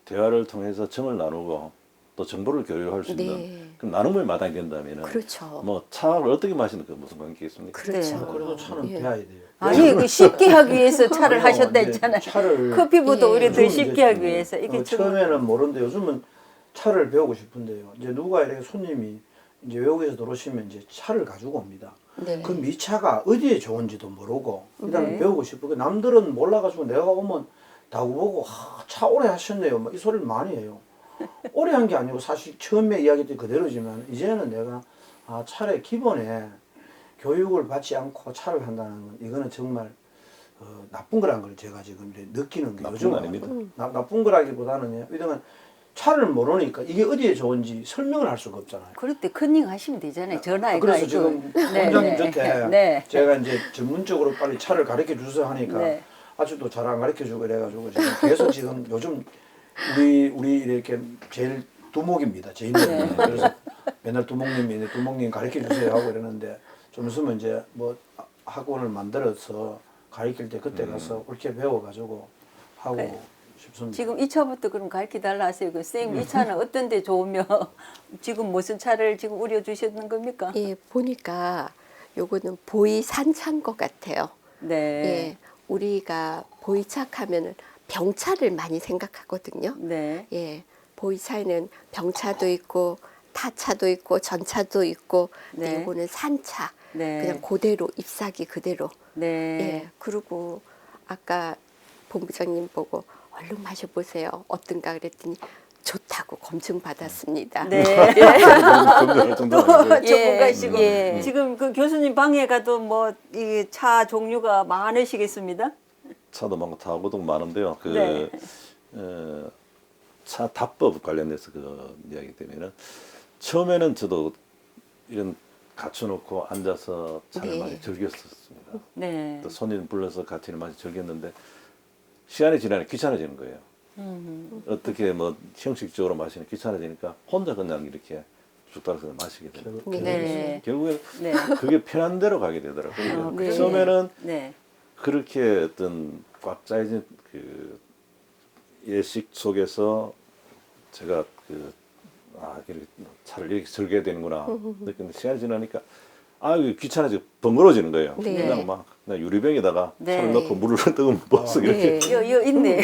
대화를 통해서 정을 나누고 또 정보를 교류할 수 있는
네.
그럼 나눔의 마당이 된다면은
그렇죠.
뭐 차를 어떻게 마시는 그 무슨 관계 있습니까?
그렇죠.
네.
그래도 차는
예.
배워야 돼요.
아니 그 쉽게 하기 위해서 차를
아니요,
하셨다
이제
했잖아요.
차를
커피보다
예.
오히려 더
요즘은
쉽게
이제
하기 위해서 이게 좀
처음에는 모르는데 요즘은 차를 배우고 싶은데요. 이제 누가 이렇게 손님이 이제 외국에서 들어오시면 이제 차를 가지고 옵니다.
네.
그 미차가 어디에 좋은지도 모르고 일단
네.
배우고 싶고 남들은 몰라가지고 내가 오면 다구보고 차 오래 하셨네요. 막 이 소리를 많이 해요. 오래 한 게 아니고 사실 처음에 이야기했던 그대로지만 이제는 내가 차의 기본에 교육을 받지 않고 차를 한다는 건 이거는 정말 나쁜 거란 걸 제가 지금 이제 느끼는 게
나쁜
요즘
거 아닙니다.
나쁜 거라기보다는요. 왜냐면 차를 모르니까 이게 어디에 좋은지 설명을 할 수가 없잖아요.
그럴 때 컨닝 하시면 되잖아요. 전화해
그래서
가지고.
지금
네,
원장님한테
네.
제가 이제 전문적으로 빨리 차를 가르쳐 주세요 하니까
네.
아직도 잘 안 가르쳐 주고 이래가지고 지금 계속 지금 요즘 우리 이렇게 제일 두목입니다. 제 이름이. 그래서 맨날 두목님 가르쳐 주세요 하고 이러는데 좀 있으면 이제 뭐 학원을 만들어서 가르칠 때 그때 가서 옳게 배워가지고 하고
네.
싶습니다.
지금 이 차부터 그럼 가르쳐 달라 하세요. 그 쌤, 이 차는 어떤 데 좋으며 지금 무슨 차를 지금 우려 주셨는 겁니까?
예, 보니까 요거는 보이산차인 것 같아요.
네.
예, 우리가 보이차하면은 병차를 많이 생각하거든요.
네.
예, 보이차에는 병차도 있고 타차도 있고 전차도 있고,
네.
근데 요거는 산차.
네.
그냥 그대로 잎사귀 그대로.
네.
예, 그리고 아까 본부장님 보고 얼른 마셔보세요. 어떤가 그랬더니 좋다고 검증 받았습니다.
네.
정도할 정도는 아니고요.
전문가시고
예.
지금 그 교수님 방에 가도 뭐 이 차 종류가 많으시겠습니다.
차도 많고 타고도 많은데요.
네.
차 답법 관련돼서 그 이야기 때문에는 처음에는 저도 이런 갖춰놓고 앉아서 차를
네.
많이 즐겼었습니다.
네.
또 손님 불러서 같이 많이 즐겼는데 시간이 지나니 귀찮아지는 거예요. 어떻게 뭐 형식적으로 마시는 귀찮아지니까 혼자 그냥 이렇게 쭉 따라서 마시게 되는
네.
네.
결국에
네.
그게 편한 대로 가게 되더라고요.
네.
처음에는
네.
그렇게 어떤 꽉 짜여진 그 예식 속에서 제가 이렇게 차를 이렇게 즐겨야 되는구나 느꼈는데 시간이 지나니까 이게 귀찮아지고 번거로워지는 거예요.
네.
그냥 막 그냥 유리병에다가
네.
차를 넣고 물을 뜨거운 버스 이렇게
네.
여 있네.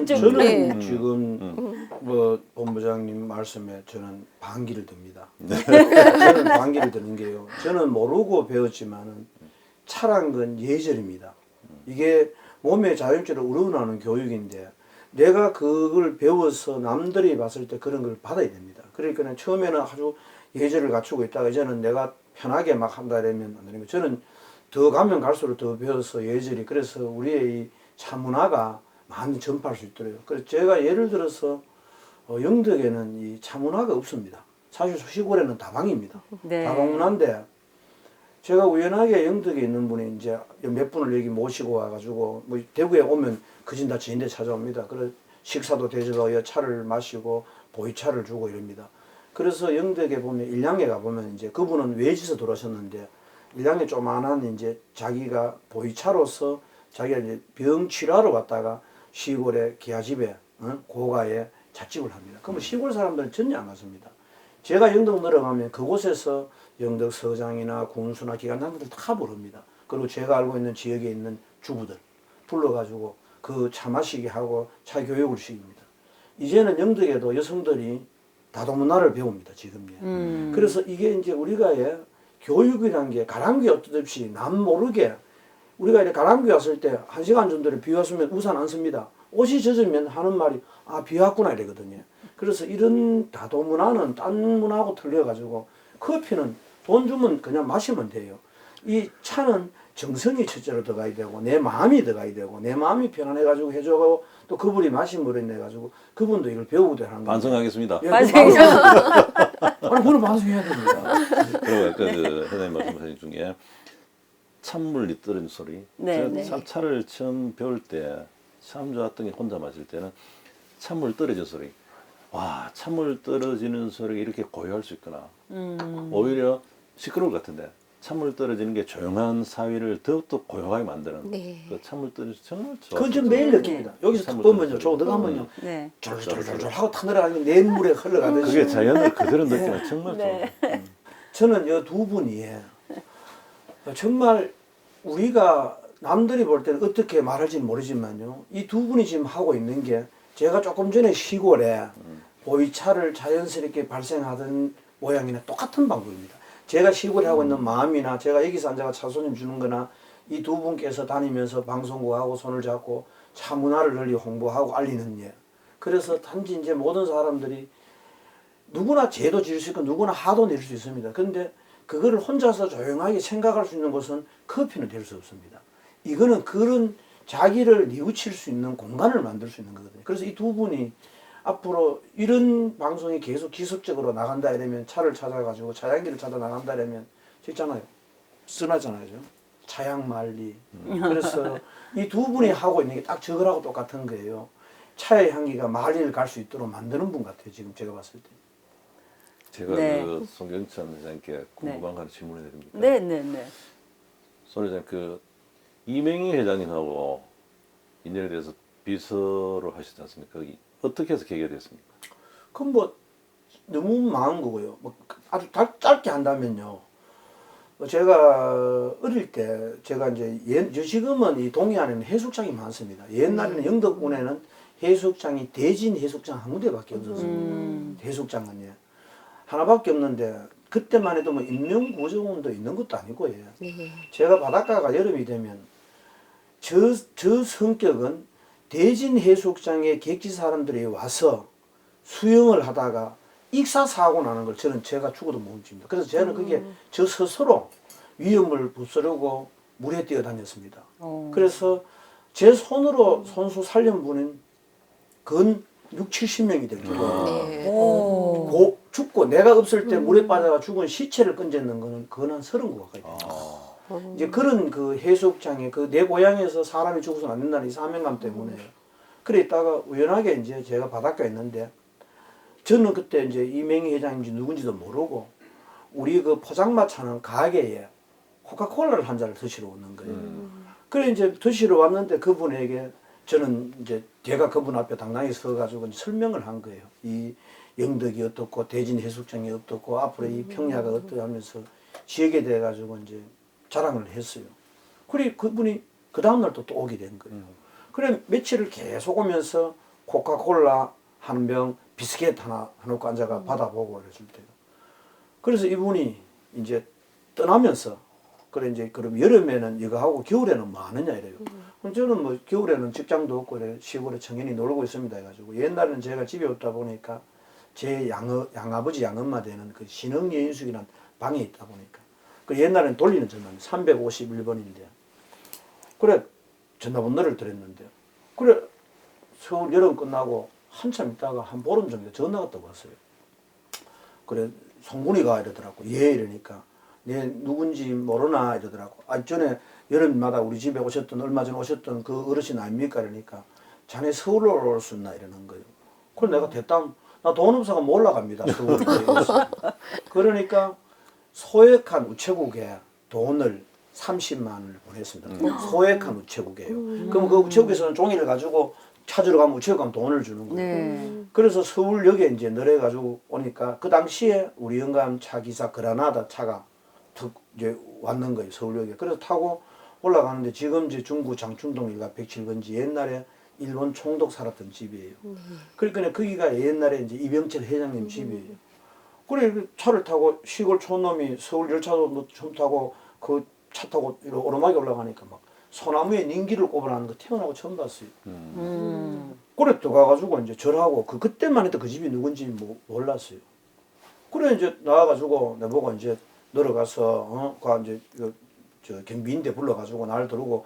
저는
네.
지금 뭐 본부장님 말씀에 저는 반기를 듭니다. 저는 반기를 드는 게요. 저는 모르고 배웠지만은 차란 건 예절입니다. 이게 몸에 자연적으로 우러나오는 교육인데 내가 그걸 배워서 남들이 봤을 때 그런 걸 받아야 됩니다. 그러니까 처음에는 아주 예절을 갖추고 있다가 이제는 내가 편하게 막 한다 이러면 안 되는 거. 저는 더 가면 갈수록 더 배워서 예절이 그래서 우리의 이 차 문화가 많이 전파할 수 있더라고요. 그래서 제가 예를 들어서 영덕에는 이 차 문화가 없습니다. 사실 시골에는 다방입니다.
네.
다방 문화인데 제가 우연하게 영덕에 있는 분이 이제 몇 분을 여기 모시고 와가지고 뭐 대구에 오면 그진 다 지인들 찾아옵니다. 그래서 식사도 대접하고 차를 마시고 보이차를 주고 이럽니다. 그래서 영덕에 보면 일량에 가보면 이제 그분은 외지에서 들어오셨는데 일량에 조만한 이제 자기가 보이차로서 자기가 이제 병 치료하러 갔다가 시골에 기아집에 고가에 잣집을 합니다. 그러면 시골 사람들은 전혀 안 갔습니다. 제가 영덕 내려가면 그곳에서 영덕 서장이나 군수나 기관장들 다 부릅니다. 그리고 제가 알고 있는 지역에 있는 주부들 불러가지고 그 차 마시게 하고 차 교육을 시킵니다. 이제는 영덕에도 여성들이 다도문화를 배웁니다. 지금요. 그래서 이게 이제 우리가 교육이라는 게 가랑비 얻듯이 남 모르게 우리가 이렇게 가랑비 왔을 때 1시간 정도를 비 왔으면 우산 안 씁니다. 옷이 젖으면 하는 말이 비 왔구나 이러거든요. 그래서 이런 다도문화는 딴 문화하고 틀려가지고 커피는 돈 주면 그냥 마시면 돼요. 이 차는 정성이 첫째로 들어가야 되고 내 마음이 들어가야 되고 내 마음이 편안해가지고 해줘고 또 그분이 마신 물에 내가지고 그분도 이걸 배우고 하는 거예요.
반성하겠습니다.
예,
반성이죠.
아니 그건 반성해야 됩니다.
그리고 아까 그 선생님 말씀하신 중에 찬물이 떨어진 소리.
네,
제가
네.
참 차를 처음 배울 때 참 좋았던 게 혼자 마실 때는 찬물 떨어진 소리. 와, 찬물 떨어지는 소리가 이렇게 고요할 수 있구나. 오히려 시끄러울 것 같은데 찬물 떨어지는 게 조용한 사위를 더욱더 고요하게 만드는
네.
그 찬물 떨어지 정말 좋아.
그건 좀 매일 느낍니다. 여기서 탁 보면요. 저 들어가면요.
네.
졸졸졸졸 하고 타 내려가는 냇물에 흘러가듯이.
그게 자연을 그대로 느끼면 정말
네.
좋아.
저는 이 두 분이 정말 우리가 남들이 볼 때는 어떻게 말할지는 모르지만요. 이 두 분이 지금 하고 있는 게 제가 조금 전에 시골에 보이차를 자연스럽게 발생하던 모양이나 똑같은 방법입니다. 제가 시골에 하고 있는 마음이나 제가 여기서 앉아가 차 손님 주는 거나 이 두 분께서 다니면서 방송국하고 손을 잡고 차 문화를 널리 홍보하고 알리는 예. 그래서 단지 이제 모든 사람들이 누구나 죄도 지을 수 있고 누구나 화도 낼 수 있습니다. 그런데 그거를 혼자서 조용하게 생각할 수 있는 것은 커피는 될 수 없습니다. 이거는 그런 자기를 뉘우칠 수 있는 공간을 만들 수 있는 거거든요. 그래서 이 두 분이 앞으로 이런 방송이 계속 지속적으로 나간다 이러면 차를 찾아가지고 차양기를 찾아 나간다 이러면 있잖아요. 쓰나잖아요. 차양말리. 그래서 이 두 분이 하고 있는 게 딱 저거라고 똑같은 거예요. 차의 향기가 말리를 갈 수 있도록 만드는 분 같아요. 지금 제가 봤을 때.
제가
네.
그 송경찬 회장님께 궁금한 거 하나 질문해 드립니다.
네네네.
송 회장 그 이명희 회장님하고 인연에 대해서 비서로 하시지 않습니까? 어떻게 해서 계획됐습니까?
그건 뭐 너무 많은 거고요. 뭐 아주 짧게 한다면요. 제가 어릴 때 제가 이제 지금은 이 동해안에는 해수욕장이 많습니다. 옛날에는 영덕군에는 해수욕장이 대진 해수욕장 한 군데밖에 없었어요. 해수욕장은 예. 하나밖에 없는데 그때만 해도 뭐 인명구조원도 있는 것도 아니고 예. 제가 바닷가가 여름이 되면 저 성격은 대진 해수욕장에 객지 사람들이 와서 수영을 하다가 익사사고 나는 걸 제가 죽어도 못 멈춥니다. 그래서 저는 그게 저 스스로 위험을 부스르고 물에 뛰어다녔습니다. 그래서 제 손으로 손수 살린 분은 근 6, 70명이 될 정도로 죽고 내가 없을 때 물에 빠져가 죽은 시체를 건졌는 거는 그건 한 30구 가까이 됩니다. 이제 그런 그 해수욕장에 그 내 고향에서 사람이 죽어서는 안 된다는 이 사명감 때문에 그래 있다가 우연하게 이제 제가 바닷가에 있는데 저는 그때 이제 이명희 회장인지 누군지도 모르고 우리 그 포장마차는 가게에 코카콜라를 한 잔을 드시러 오는 거예요. 그래 이제 드시러 왔는데 그분에게 저는 이제 제가 그분 앞에 당당히 서가지고 설명을 한 거예요. 이 영덕이 어떻고 대진 해수욕장이 어떻고 앞으로 이 평야가 어떠 하면서 지역에 대해 가지고 이제 자랑을 했어요. 그래 그분이 그 다음날 또 오게 된 거예요. 그래 며칠을 계속 오면서 코카콜라 한 병 비스켓 하나 해놓고 앉아가 받아보고 그랬을 때요. 그래서 이분이 이제 떠나면서 그래 이제 그럼 여름에는 이거 하고 겨울에는 뭐 하느냐 이래요. 그럼 저는 뭐 겨울에는 직장도 없고 그래 시골에 청년이 놀고 있습니다 해가지고 옛날에는 제가 집에 없다 보니까 제 양아버지 양엄마 되는 그 신흥여인숙이라는 방에 있다 보니까 그 옛날에는 돌리는 전화는 351번인데 그래 전화번호를 드렸는데요. 그래 서울 여름 끝나고 한참 있다가 한 보름 정도 전화가 또 왔어요. 그래 송군이가 이러더라고. 예 이러니까 내 누군지 모르나 이러더라고. 아 전에 여름마다 우리 집에 오셨던 얼마 전에 오셨던 그 어르신 아닙니까 이러니까 자네 서울로 올 수 있나 이러는 거예요. 그래 내가 대담 나 돈 없어가 못 올라갑니다. 서울에. 그러니까 소액한 우체국에 돈을 30만 원을 보냈습니다. 소액한 우체국이에요. 그럼 그 우체국에서는 종이를 가지고 찾으러 가면 우체국 가면 돈을 주는 거예요.
네.
그래서 서울역에 이제 내려가지고 오니까 그 당시에 우리 영감 차 기사 그라나다 차가 툭 이제 왔는 거예요. 서울역에. 그래서 타고 올라가는데 지금 이제 중구 장충동 일가 107번지 옛날에 일본 총독 살았던 집이에요. 그러니까 거기가 옛날에 이제 이병철 회장님 집이에요. 그래 그 차를 타고 시골 촌놈이 서울 열차도 뭐 처음 타고 그 차 타고 이렇게 오르막에 올라가니까 막 소나무에 닌기를 꼽아놓는 거 태어나고 처음 봤어요. 그래 들어가가지고 이제 절하고 그때만 해도 그 집이 누군지 뭐 몰랐어요. 그래 이제 나와가지고 내보고 이제 들어가서 그 이제 저 경비인데 불러가지고 날 들고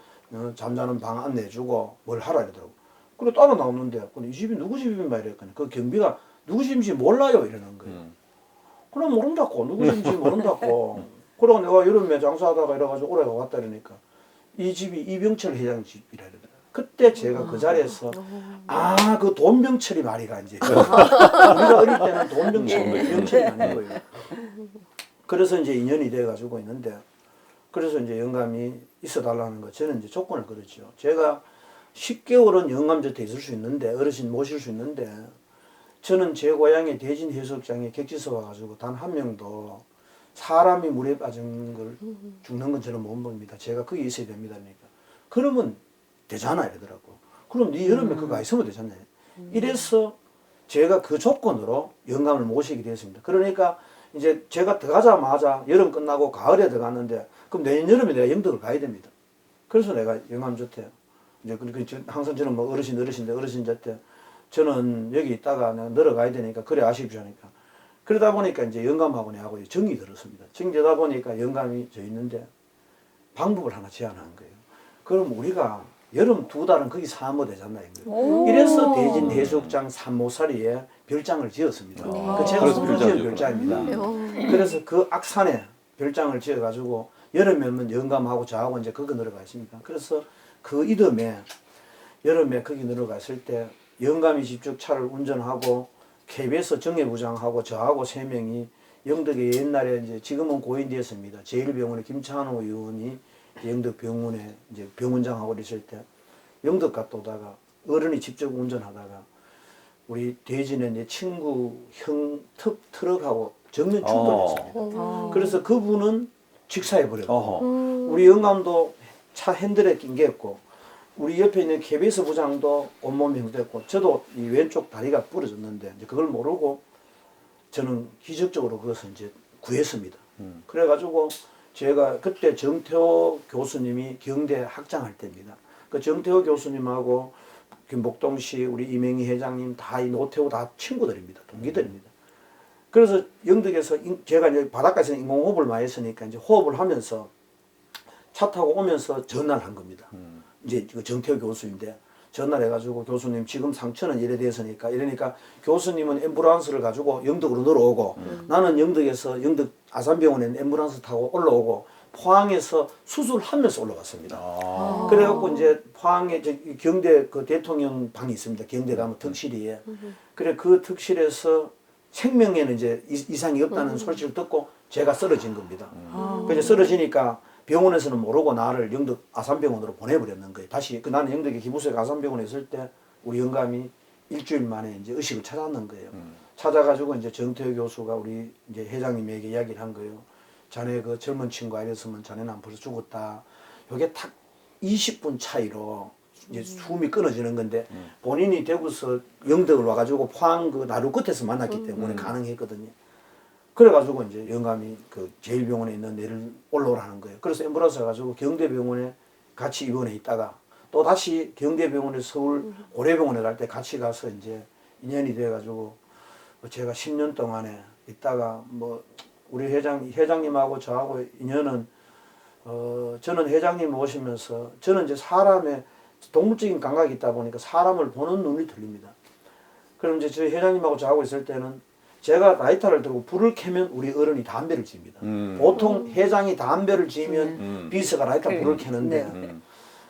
잠자는 방 안내주고 뭘 하라 이러더라고. 그래 따라 나오는데 근데 이 집이 누구 집인가 이랬거니 그 경비가 누구 집인지 몰라요 이러는 거예요. 그럼 모른다고 누구 집인지 모른다고. 그러고 내가 여름에 장사하다가 이래가지고 올해가 왔다 이러니까 이 집이 이병철 회장 집이라 이러더라고요. 그때 제가 그 자리에서 그 돈병철이 말이가 이제 우리가 어릴 때는 돈병철이 아닌 거예요. 그래서 이제 인연이 돼 가지고 있는데 그래서 이제 영감이 있어 달라는 거 저는 이제 조건을 걸었죠. 제가 10개월은 영감 곁에 있을 수 있는데 어르신 모실 수 있는데 저는 제 고향의 대진 해수욕장에 객지서 와가지고 단 한 명도 사람이 물에 빠진 걸 죽는 건 저는 못 봅니다. 제가 거기 있어야 됩니다. 그러니까. 그러면 되잖아 이러더라고. 그럼 네 여름에 그거 있으면 되잖아요. 이래서 제가 그 조건으로 영감을 모시게 되었습니다. 그러니까 이제 제가 들어가자마자 여름 끝나고 가을에 들어갔는데 그럼 내년 여름에 내가 영덕을 가야 됩니다. 그래서 내가 영감 좋대요. 이제 항상 저는 뭐 어르신 줬대. 저는 여기 있다가 내가 늘어가야 되니까 그래 아십시오 하니까. 그러다 보니까 이제 영감하고 내하고 정이 들었습니다. 정이 되다 보니까 영감이 저 있는데 방법을 하나 제안한 거예요. 그럼 우리가 여름 2달은 거기 사모 되잖아요. 이래서 대진 해수욕장 산모사리에 별장을 지었습니다. 그 제가
그래서
손으로 지은
별장이었구나.
별장입니다. 그래서 그 악산에 별장을 지어가지고 여름에는 영감하고 저하고 이제 거기 내려가 있습니다. 그래서 그 이듬해 여름에 거기 내려갔을 때 영감이 직접 차를 운전하고 KBS 정예부장하고 저하고 3명이 영덕에 옛날에 이제 지금은 고인되었습니다. 제1병원의 김찬호 의원이 영덕병원에 이제 병원장하고 있을 때 영덕 갔다 오다가 어른이 직접 운전하다가 우리 대진의 내 친구 형 트럭하고 정면 충돌했습니다. 그래서 그분은 직사해버렸고 우리 영감도 차 핸들에 낑겼고 우리 옆에 있는 KBS 부장도 온몸이 형됐고 저도 이 왼쪽 다리가 부러졌는데 이제 그걸 모르고 저는 기적적으로 그것을 이제 구했습니다. 그래가지고 제가 그때 정태호 교수님이 경대 학장할 때입니다. 그 정태호 교수님하고 목동시 우리 이명희 회장님 다 이 노태우 다 친구들입니다. 동기들입니다. 그래서 영덕에서 제가 이제 바닷가에서 인공호흡을 많이 했으니까 이제 호흡을 하면서 차 타고 오면서 전화를 한 겁니다. 이제 그 정태호 교수인데 전화를 해가지고 교수님 지금 상처는 이래 됐으니까 이러니까 교수님은 앰뷸런스를 가지고 영덕으로 내려오고 나는 영덕에서 영덕 아산병원에 앰뷸런스 타고 올라오고 포항에서 수술하면서 올라갔습니다. 그래갖고 이제 포항에 경대 그 대통령 방이 있습니다. 경대 가면 득실이에. 그래 그 득실에서 생명에는 이제 이상이 없다는 소식을 듣고 제가 쓰러진 겁니다. 그래서 쓰러지니까 병원에서는 모르고 나를 영덕 아산병원으로 보내버렸는 거예요. 다시 나는 영덕에 기부소에 아산병원에 있을 때 우리 영감이 일주일 만에 이제 의식을 찾았는 거예요. 찾아가지고 이제 정태호 교수가 우리 이제 회장님에게 이야기를 한 거예요. 자네 그 젊은 친구 아니었으면 자네는 벌써 죽었다. 요게 딱 20분 차이로 이제 숨이 끊어지는 건데 본인이 대구서 영덕을 와가지고 포항 그 나루 끝에서 만났기 때문에 가능했거든요. 그래가지고 이제 영감이 그 제1병원에 있는 애를 올라오라는 거예요. 그래서 앰뷸런스 가지고 경대병원에 같이 입원해 있다가 또 다시 경대병원에 서울 고려병원에 갈 때 같이 가서 이제 인연이 돼가지고 제가 10년 동안에 있다가 뭐 우리 회장님하고 저하고 인연은 저는 회장님 오시면서 저는 이제 사람의 동물적인 감각이 있다 보니까 사람을 보는 눈이 들립니다. 그럼 이제 저희 회장님하고 저하고 있을 때는 제가 라이터를 들고 불을 켜면 우리 어른이 담배를 지입니다. 보통 회장이 담배를 지면 비서가 라이터 불을 켜는데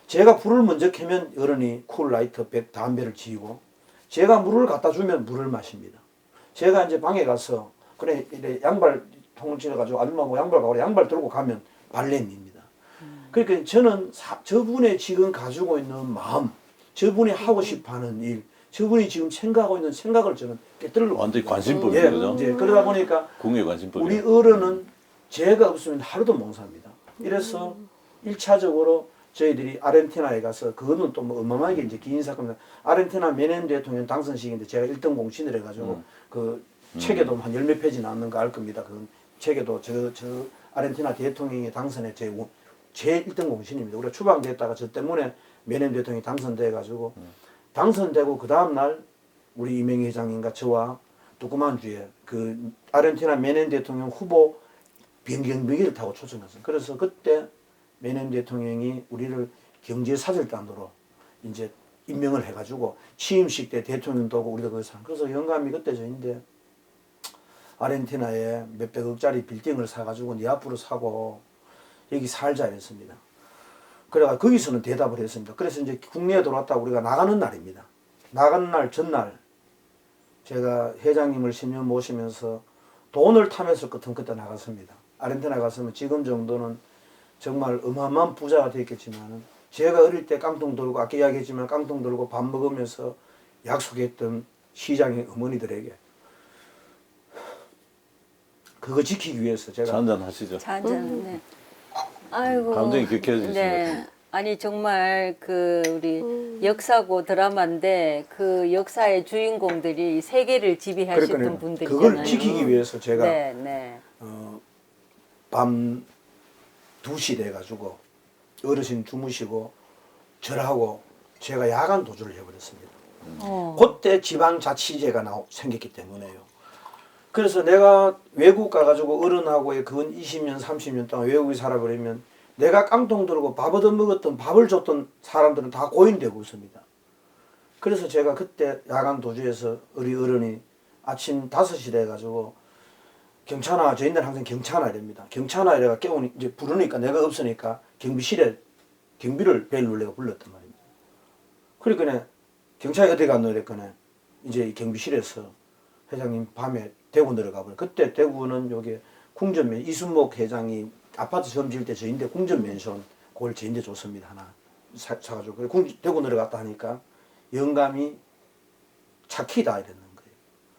제가 불을 먼저 켜면 어른이 쿨 라이터 담배를 지이고 제가 물을 갖다 주면 물을 마십니다. 제가 이제 방에 가서 그래 이래 양발 통을 찔러가지고 아줌마하고 양발 가고 양발 들고 가면 발냄입니다. 그러니까 저는 저분의 지금 가지고 있는 마음, 저분이 하고 싶어하는 일, 저분이 지금 생각하고 있는 생각을 저는 깨뜨리려고
완전히 관심법이죠. 그죠?
이제 그러다 보니까
공유의 관심법이.
우리 어른은 제가 없으면 하루도 못 삽니다. 이래서 1차적으로 저희들이 아르헨티나에 가서 그거는 또 뭐 어마어마하게 이제 긴 사건입니다. 아르헨티나 메넨 대통령 당선식인데 제가 1등 공신을 해가지고 그 책에도 한 10몇 페이지 나오는 거 알 겁니다. 그 책에도 저 아르헨티나 대통령이 당선에 제 1등 공신입니다. 우리가 추방됐다가 저 때문에 메넨 대통령이 당선돼가지고 당선되고 그 다음날 우리 이명희 회장님과 저와 두꾸만주에 그 아르헨티나 메넨 대통령 후보 변경비기를 타고 초청했어요. 그래서 그때 메넨 대통령이 우리를 경제사절단으로 이제 임명을 해가지고 취임식 때 대통령도 오고 우리도 거기서 그래서 영감이 그때 저인데 아르헨티나에 몇백억짜리 빌딩을 사가지고 네 앞으로 사고 여기 살자 이랬습니다. 그래가 거기서는 대답을 했습니다. 그래서 이제 국내에 들어왔다 우리가 나가는 날입니다. 나가는 날 전날 제가 회장님을 10년 모시면서 돈을 타면서 그때 나갔습니다. 아르헨티나 갔으면 지금 정도는 정말 어마어마한 부자가 됐겠지만 제가 어릴 때 깡통 들고 아까 이야기했지만 깡통 들고 밥 먹으면서 약속했던 시장의 어머니들에게 그거 지키기 위해서 제가
차 한잔 하시죠.
차 한잔. 네. 아이고.
감정이 격해지시네.
네. 아니 정말 그 우리 역사고 드라마인데 그 역사의 주인공들이 세계를 지배하셨던
그러니까요.
분들이잖아요.
그걸 지키기 위해서 제가
네, 네.
밤 2시 돼가지고 어르신 주무시고 절하고 제가 야간 도주를 해버렸습니다. 그때 지방자치제가 생겼기 때문에요. 그래서 내가 외국 가가지고 어른하고의 근 20년, 30년 동안 외국에 살아버리면 내가 깡통 들고 밥 얻어먹었던 밥을 줬던 사람들은 다 고인되고 있습니다. 그래서 제가 그때 야간 도주에서 우리 어른이 아침 5시 돼가지고 경찰아, 저희들 항상 경찰아 이랍니다. 경찰아 이래가 깨우니 이제 부르니까 내가 없으니까 경비실에 경비를 벨을 내가 불렀단 말입니다. 그러니까 경찰이 어디 갔노 이랬거든. 이제 이 경비실에서 회장님 밤에 대구 내려가 버려. 그때 대구는 여기 궁전면 이순목 회장이 아파트 처음 지을 때 저인데 궁전면션 그걸 저인데 줬습니다. 하나 사가지고 대구 내려갔다 하니까 영감이 차키다 이랬는 거예요.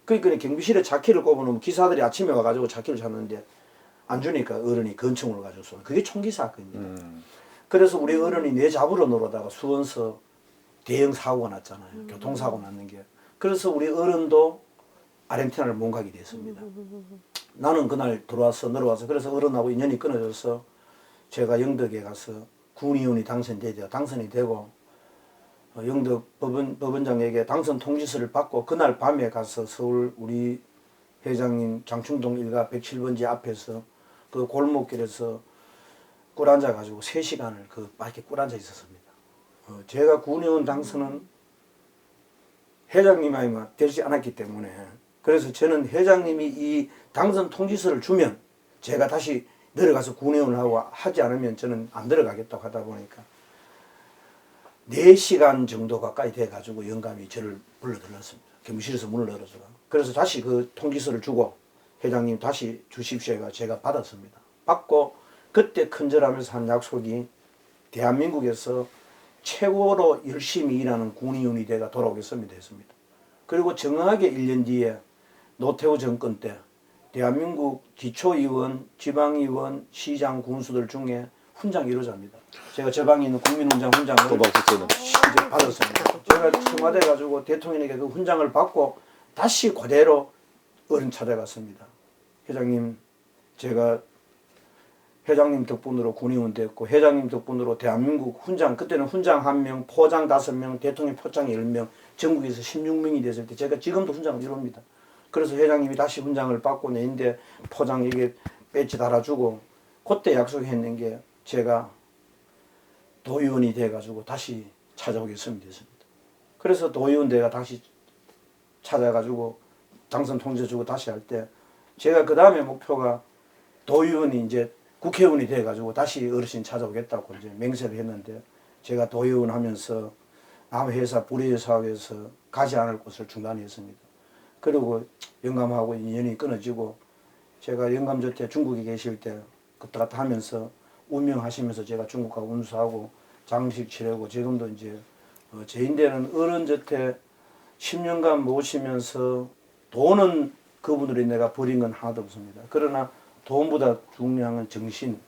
그러니까 경비실에 차키를 꼽아놓으면 기사들이 아침에 와가지고 차키를 찾는데 안 주니까 어른이 건청을 가지고 쏘는 그게 총기 사건입니다. 그래서 우리 어른이 내 잡으러 놀아다가 수원서 대형 사고가 났잖아요. 교통사고 났는 게. 그래서 우리 어른도 아르헨티나를 못 가게 됐습니다. 나는 그날 내려와서 그래서 어른하고 인연이 끊어져서 제가 영덕에 가서 군의원이 당선이 되고 영덕 법원장에게 당선 통지서를 받고 그날 밤에 가서 서울 우리 회장님 장충동 일가 107번지 앞에서 그 골목길에서 꿀 앉아가지고 3시간을 그 밖에 꿀 앉아 있었습니다. 제가 군의원 당선은 회장님이 되지 않았기 때문에 그래서 저는 회장님이 이 당선 통지서를 주면 제가 다시 내려가서 군의원을 하고 하지 않으면 저는 안 들어가겠다고 하다 보니까 4시간 정도 가까이 돼가지고 영감이 저를 불러들였습니다. 경비실에서 문을 열어서. 그래서 다시 그 통지서를 주고 회장님 다시 주십시오 해가 제가 받았습니다. 받고 그때 큰절하면서 한 약속이 대한민국에서 최고로 열심히 일하는 군의원이 돼가 돌아오겠습니다 했습니다. 그리고 정확하게 1년 뒤에 노태우 정권 때 대한민국 기초의원, 지방의원, 시장, 군수들 중에 훈장 1호자입니다. 제가 저 방에 있는 국민훈장 훈장을
또 박수 쳐는.
이제 받았습니다. 제가 청와대 가지고 대통령에게 그 훈장을 받고 다시 그대로 어른 찾아갔습니다. 회장님, 제가 회장님 덕분으로 군의원 됐고 회장님 덕분으로 대한민국 훈장, 그때는 훈장 1명, 포장 5명, 대통령 포장 10명, 전국에서 16명이 됐을 때 제가 지금도 훈장을 이룹니다. 그래서 회장님이 다시 훈장을 받고 내인데 포장 이게 배지 달아주고 그때 약속했는 게 제가 도의원이 돼가지고 다시 찾아오겠습니다 했습니다. 그래서 도의원 내가 다시 찾아가지고 당선 통지 주고 다시 할 때 제가 그 다음에 목표가 도의원이 이제 국회의원이 돼가지고 다시 어르신 찾아오겠다고 이제 맹세를 했는데 제가 도의원 하면서 아무 회사 불의의 사업에서 가지 않을 곳을 중단했습니다. 그리고 영감하고 인연이 끊어지고 제가 영감저때 중국에 계실 때 그때 갔다 하면서 운명하시면서 제가 중국 가고 운수하고 장식 치르고 지금도 이제 제인대는 어른저태 10년간 모시면서 돈은 그분들이 내가 버린 건 하나도 없습니다. 그러나 돈보다 중요한 건 정신.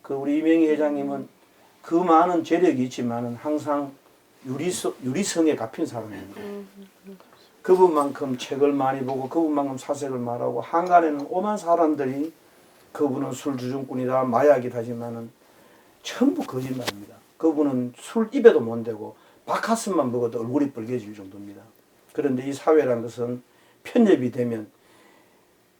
그 우리 이명희 회장님은 그 많은 재력이 있지만은 항상 유리성에 갚인 사람입니다. 그분만큼 책을 많이 보고 그분만큼 사색을 말하고 한간에는 오만 사람들이 그분은 술주정꾼이다 마약이다 하지만은 전부 거짓말입니다. 그분은 술 입에도 못 대고 박하스만 먹어도 얼굴이 빨개질 정도입니다. 그런데 이 사회라는 것은 편협이 되면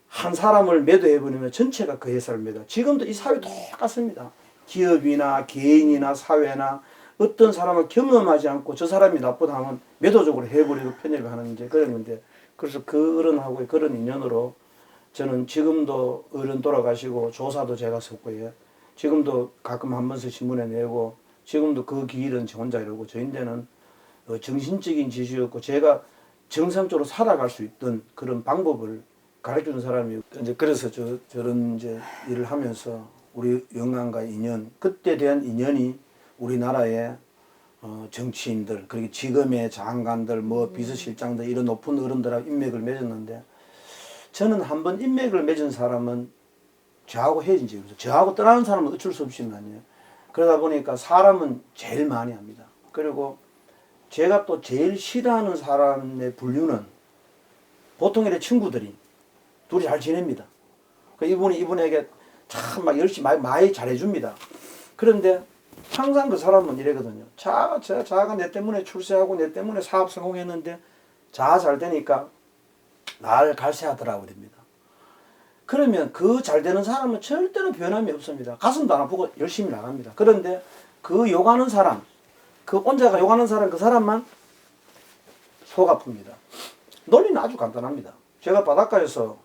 한 사람을 매도해버리면 전체가 그 회사를 매도. 지금도 이 사회 똑같습니다. 기업이나 개인이나 사회나 어떤 사람을 경험하지 않고 저 사람이 나쁘다 하면 매도적으로 해버리고 편협을 하는 이제 그런 건데 그래서 그 어른하고의 그런 인연으로 저는 지금도 어른 돌아가시고 조사도 제가 썼고요. 지금도 가끔 한 번씩 신문에 내고 지금도 그 길은 저 혼자 이러고 저인데는 정신적인 지주였고 제가 정상적으로 살아갈 수 있던 그런 방법을 가르쳐준 사람이에요. 이제 그래서 저런 이제 일을 하면서 우리 영감과 인연, 그때 대한 인연이 우리나라의 정치인들, 그리고 지금의 장관들, 뭐 비서실장들 이런 높은 어른들하고 인맥을 맺었는데 저는 한번 인맥을 맺은 사람은 저하고 헤어진 적이 없어요. 저하고 떠나는 사람은 어쩔 수 없지만요. 그러다 보니까 사람은 제일 많이 합니다. 그리고 제가 또 제일 싫어하는 사람의 분류는 보통 이렇게 친구들이 둘이 잘 지냅니다. 그 이분이 이분에게 참 막 열심히 많이 잘해줍니다. 그런데 항상 그 사람은 이래거든요. 자가 내 때문에 출세하고 내 때문에 사업 성공했는데 자가 잘 되니까 나를 갈세하더라고 그럽니다. 그러면 그 잘 되는 사람은 절대로 변함이 없습니다. 가슴도 안 아프고 열심히 나갑니다. 그런데 그 욕하는 사람, 그 혼자가 욕하는 사람, 그 사람만 속 아픕니다. 논리는 아주 간단합니다. 제가 바닷가에서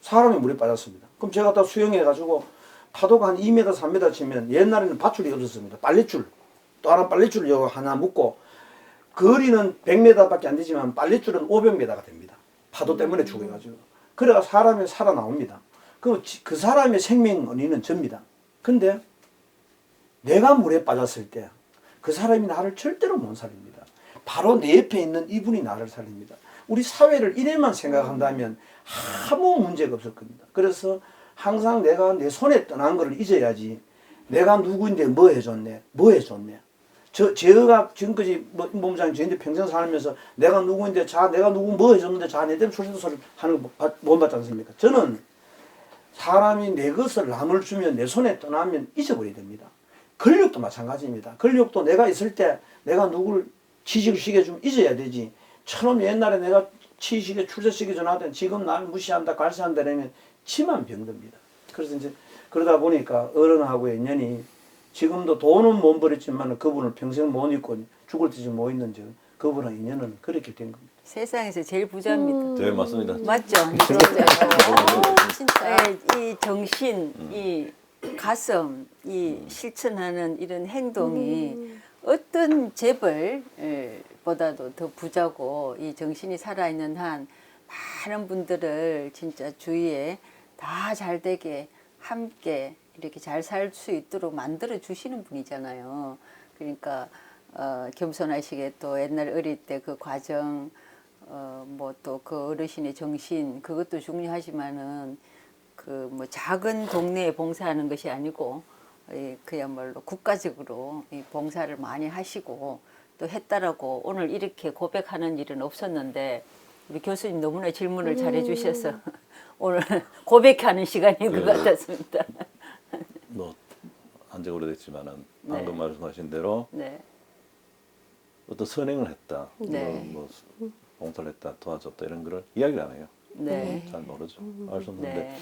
사람이 물에 빠졌습니다. 그럼 제가 다 수영해가지고 파도가 한 2m, 3m 치면 옛날에는 밧줄이 없었습니다. 빨랫줄. 또 하나 빨랫줄을 여기 하나 묶고 거리는 100m밖에 안 되지만 빨랫줄은 500m가 됩니다. 파도 때문에 죽어가지고. 그래가 사람이 살아나옵니다. 그 사람의 생명 원인은 접니다. 근데 내가 물에 빠졌을 때 그 사람이 나를 절대로 못 살립니다. 바로 내 옆에 있는 이분이 나를 살립니다. 우리 사회를 이래만 생각한다면 아무 문제가 없을 겁니다. 그래서 항상 내가 내 손에 떠난 것을 잊어야지 내가 누구인데 뭐 해줬네. 제가 지금까지 임 본부장님 저한테 평생 살면서 내가 누구인데 내가 누구 뭐 해줬는데 내 때문에 출세도 소리 하는 거 못 받지 않습니까? 저는 사람이 내 것을 남을 주면 내 손에 떠나면 잊어버려야 됩니다. 권력도 마찬가지입니다. 권력도 내가 있을 때 내가 누구를 취직을 시켜주면 잊어야 되지. 처럼 옛날에 내가 취직에 출세시켜 전하던 지금 날 무시한다 갈세한다 이러면 치만 병듭니다. 그래서 이제 그러다 보니까 어른하고의 인연이 지금도 돈은 못 버렸지만 그분을 평생 못 잊고 죽을 때까지 못 잊는 저 그분의 인연은 그렇게 된 겁니다.
세상에서 제일 부자입니다.
네, 맞습니다.
맞죠?
진짜.
이 정신, 이 가슴, 이 실천하는 이런 행동이 어떤 재벌보다도 더 부자고 이 정신이 살아있는 한 많은 분들을 진짜 주위에 다 잘되게 함께 이렇게 잘 살 수 있도록 만들어 주시는 분이잖아요. 그러니까 겸손하시게 또 옛날 어릴 때 그 과정 뭐 또 그 어르신의 정신 그것도 중요하지만은 그 뭐 작은 동네에 봉사하는 것이 아니고 그야말로 국가적으로 이 봉사를 많이 하시고 또 했다라고 오늘 이렇게 고백하는 일은 없었는데 우리 교수님 너무나 질문을 잘해 주셔서 오늘 고백하는 시간인 것 같았습니다.
뭐 한지 오래됐지만은 방금
네.
말씀하신 대로
네.
어떤 선행을 했다,
네.
뭐 봉사를 했다, 도와줬다 이런 거를 이야기를 안 해요.
네.
잘 모르죠. 알 수 없는데
네.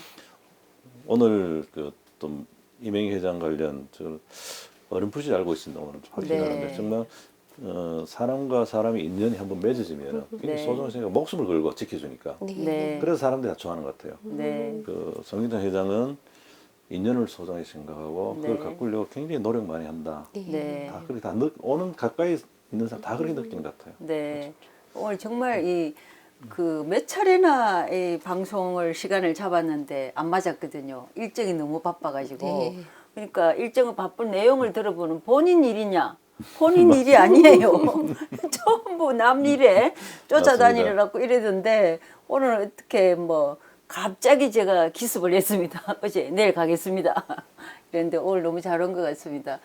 오늘 그 좀 이명희 회장 관련 저 어렴풋이 알고 있습니다. 오늘 확인하는데
네.
정말 사람과 사람이 인연이 한번 맺어지면 굉장히
네.
소중하니까 목숨을 걸고 지켜주니까.
네.
그래서 사람들이 다 좋아하는 것 같아요.
네.
그 정기정 회장은 인연을 소중히 생각하고 그걸
네.
가꾸려고 굉장히 노력 많이 한다.
네.
다 그렇게 오는 가까이 있는 사람 다 그렇게 느끼는 것 같아요.
네. 오늘 정말 그 몇 차례나 이 방송을 시간을 잡았는데 안 맞았거든요. 일정이 너무 바빠가지고.
네.
그러니까 일정을 바쁜 내용을 들어보는 본인 일이냐? 본인 일이 아니에요. 전부 남 일에 쫓아다니느라고 이러던데 오늘 어떻게 뭐 갑자기 제가 기습을 했습니다. 어제 내일 가겠습니다. 그런데 오늘 너무 잘 온 것 같습니다.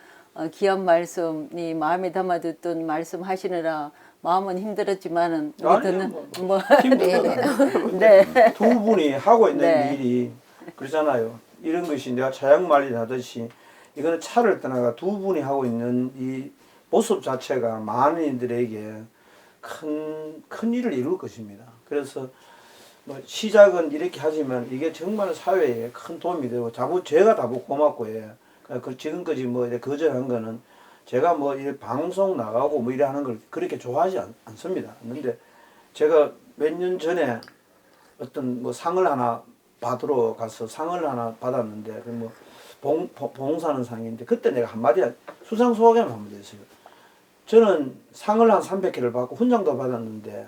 귀한 말씀, 이 마음에 담아 듣던 말씀 하시느라 마음은 힘들었지만은 우리
아니요,
듣는
뭐.
뭐
힘들어요.
네.
두 분이 하고 있는
네.
일이 그러잖아요. 이런 것이 내가 차양말리 하듯이 이거는 차를 떠나가 두 분이 하고 있는 이 모습 자체가 많은 이들에게 큰 일을 이룰 것입니다. 그래서 뭐 시작은 이렇게 하지만 이게 정말 사회에 큰 도움이 되고 제가 다 고맙고 예. 그 지금까지 뭐 이제 거절한 거는 제가 뭐 이 방송 나가고 뭐 이래 하는 걸 그렇게 좋아하지 않습니다. 근데 제가 몇 년 전에 어떤 뭐 상을 하나 받으러 가서 상을 하나 받았는데 그 뭐 봉사하는 상인데 그때 내가 한마디 수상 소감을 한마디 했어요. 저는 상을 한 300개를 받고 훈장도 받았는데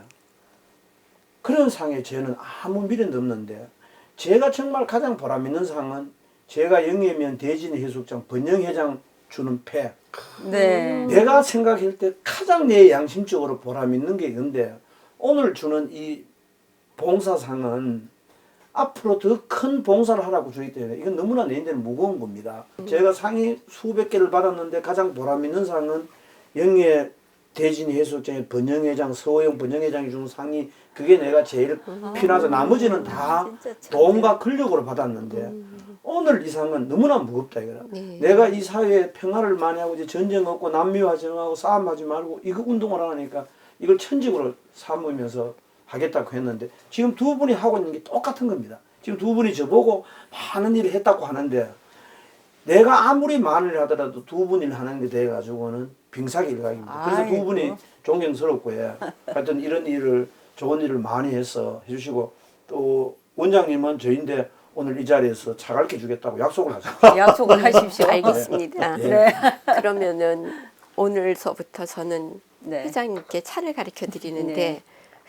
그런 상에 저는 아무 미련도 없는데 제가 정말 가장 보람 있는 상은 제가 영예면 대진 해수욕장 번영회장 주는 패.
네.
내가 생각할 때 가장 내 양심적으로 보람 있는 게 있는데 오늘 주는 이 봉사상은 앞으로 더 큰 봉사를 하라고 주기 때문에 이건 너무나 내인데는 무거운 겁니다. 제가 상이 수백 개를 받았는데 가장 보람 있는 상은 영예 대진 해수욕장의 번영회장, 서호영 번영회장이 준 상이 그게 내가 제일 피나서 나머지는 다
진짜 참
돈과 근력으로 받았는데 오늘 이 상은 너무나 무겁다 이거라. 내가 이 사회에 평화를 많이 하고 이제 전쟁 없고 남미화 정하고 싸움하지 말고 이거 운동을 하니까 이걸 천직으로 삼으면서 하겠다고 했는데 지금 두 분이 하고 있는 게 똑같은 겁니다. 지금 두 분이 저보고 많은 일을 했다고 하는데 내가 아무리 많은 일을 하더라도 두 분 일 하는 게 돼가지고는 빙사일각입니다. 그래서 두 분이
아이고.
존경스럽고 하여튼 이런 일을 좋은 일을 많이 해서 해주시고 또 원장님은 저인데 오늘 이 자리에서 차 가르쳐 주겠다고 약속을 하셨어요.
약속을 하십시오.
알겠습니다.
네.
그러면은 오늘서부터 저는
네.
회장님께 차를 가르쳐 드리는데
네.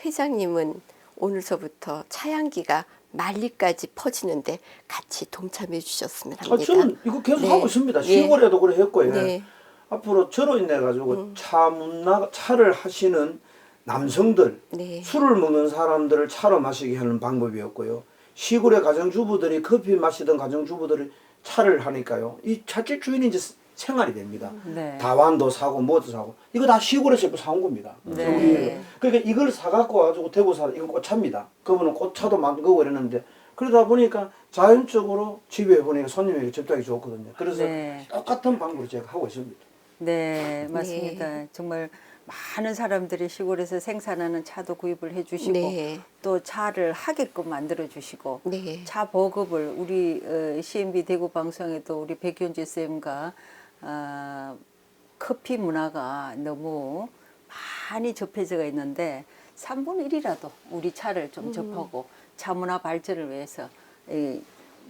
회장님은 오늘서부터 차향기가 만리까지 퍼지는데 같이 동참해 주셨으면 합니다.
저는 이거 계속
네.
하고 있습니다.
예.
시골에도 그래 했고요.
네.
앞으로 저로 인해 가지고 차를 하시는 남성들,
네.
술을 먹는 사람들을 차로 마시게 하는 방법이었고요. 시골의 가정주부들이 커피 마시던 가정주부들이 차를 하니까요. 이 차집 주인이 이제 생활이 됩니다.
네.
다완도 사고 뭐도 사고 이거 다 시골에서 사온 겁니다.
네.
그러니까 이걸 사갖고 와가지고 대구 사 이건 꽃차입니다. 그분은 꽃차도 만들고 이러는데 그러다 보니까 자연적으로 집에 보니까 손님에게 접촉이 좋거든요. 그래서
네.
똑같은 방법으로 제가 하고 있습니다.
네, 맞습니다. 정말 많은 사람들이 시골에서 생산하는 차도 구입을 해주시고
네.
또 차를 하게끔 만들어 주시고
네.
차 보급을 우리 CMB 대구 방송에도 우리 백현주 쌤과 커피 문화가 너무 많이 접해져 있는데 3분의 1이라도 우리 차를 좀 접하고 차 문화 발전을 위해서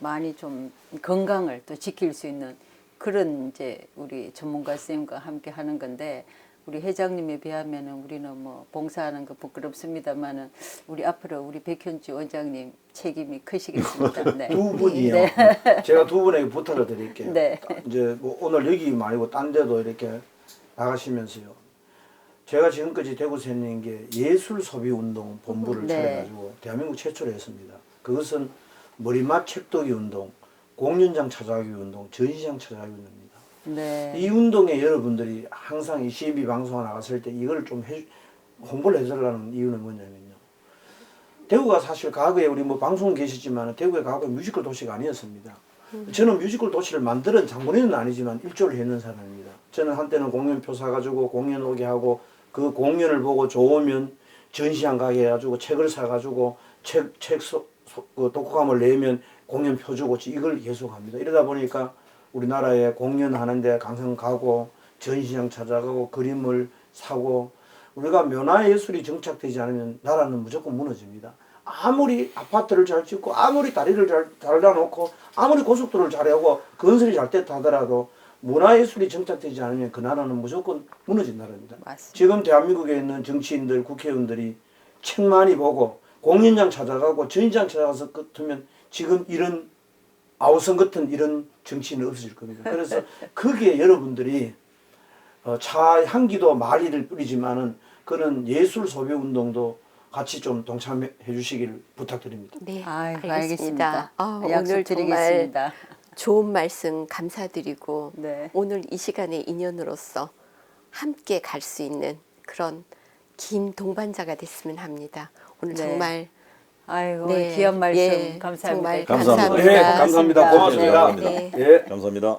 많이 좀 건강을 또 지킬 수 있는 그런 이제 우리 전문가 쌤과 함께 하는 건데 우리 회장님에 비하면은 우리는 뭐 봉사하는 거 부끄럽습니다만은 우리 앞으로 우리 백현주 원장님 책임이 크시겠습니다. 네.
두 분이요.
네.
제가 두 분에게 부탁을 드릴게요.
네.
이제 뭐 오늘 여기 말고 딴 데도 이렇게 나가시면서요. 제가 지금까지 대구에서 했는 게 예술 소비 운동 본부를
네.
차려가지고 대한민국 최초로 했습니다. 그것은 머리맡 책도기 운동, 공연장 찾아가기 운동, 전시장 찾아가기 운동입니다.
네.
이 운동에 여러분들이 항상 이 CB 방송 나갔을 때 이걸 좀 홍보를 해달라는 이유는 뭐냐면요. 대구가 사실 과거에 우리 뭐 방송 계시지만 대구의 과거에 뮤지컬 도시가 아니었습니다. 저는 뮤지컬 도시를 만드는 장본인은 아니지만 일조를 했는 사람입니다. 저는 한때는 공연표 사가지고 공연 오게 하고 그 공연을 보고 좋으면 전시장 가게 해가지고 책을 사가지고 그 독후감을 내면 공연표 주고 이걸 계속합니다. 이러다 보니까 우리나라에 공연하는데 항상 가고 전시장 찾아가고 그림을 사고 우리가 문화예술이 정착되지 않으면 나라는 무조건 무너집니다. 아무리 아파트를 잘 짓고 아무리 다리를 잘 달아놓고 아무리 고속도로를 잘하고 건설이 잘 됐다 하더라도 문화예술이 정착되지 않으면 그 나라는 무조건 무너진 나라입니다.
맞습니다.
지금 대한민국에 있는 정치인들, 국회의원들이 책 많이 보고 공연장 찾아가고 전시장 찾아가서 같으면 지금 이런 아우성 같은 이런 정치인은 없어질 겁니다. 그래서 거기에 여러분들이 차 향기도 마리를 뿌리지만은 그런 예술 소비 운동도 같이 좀 동참해 주시길 부탁드립니다.
네,
아이고,
알겠습니다.
알겠습니다.
오늘 정말
약속드리겠습니다.
좋은 말씀 감사드리고
네.
오늘 이 시간의 인연으로서 함께 갈 수 있는 그런 긴 동반자가 됐으면 합니다. 오늘
네.
정말
아이고
네.
귀한 말씀
예,
감사합니다.
정말
감사합니다.
네, 감사합니다. 고맙습니다.
네.
예.
감사합니다.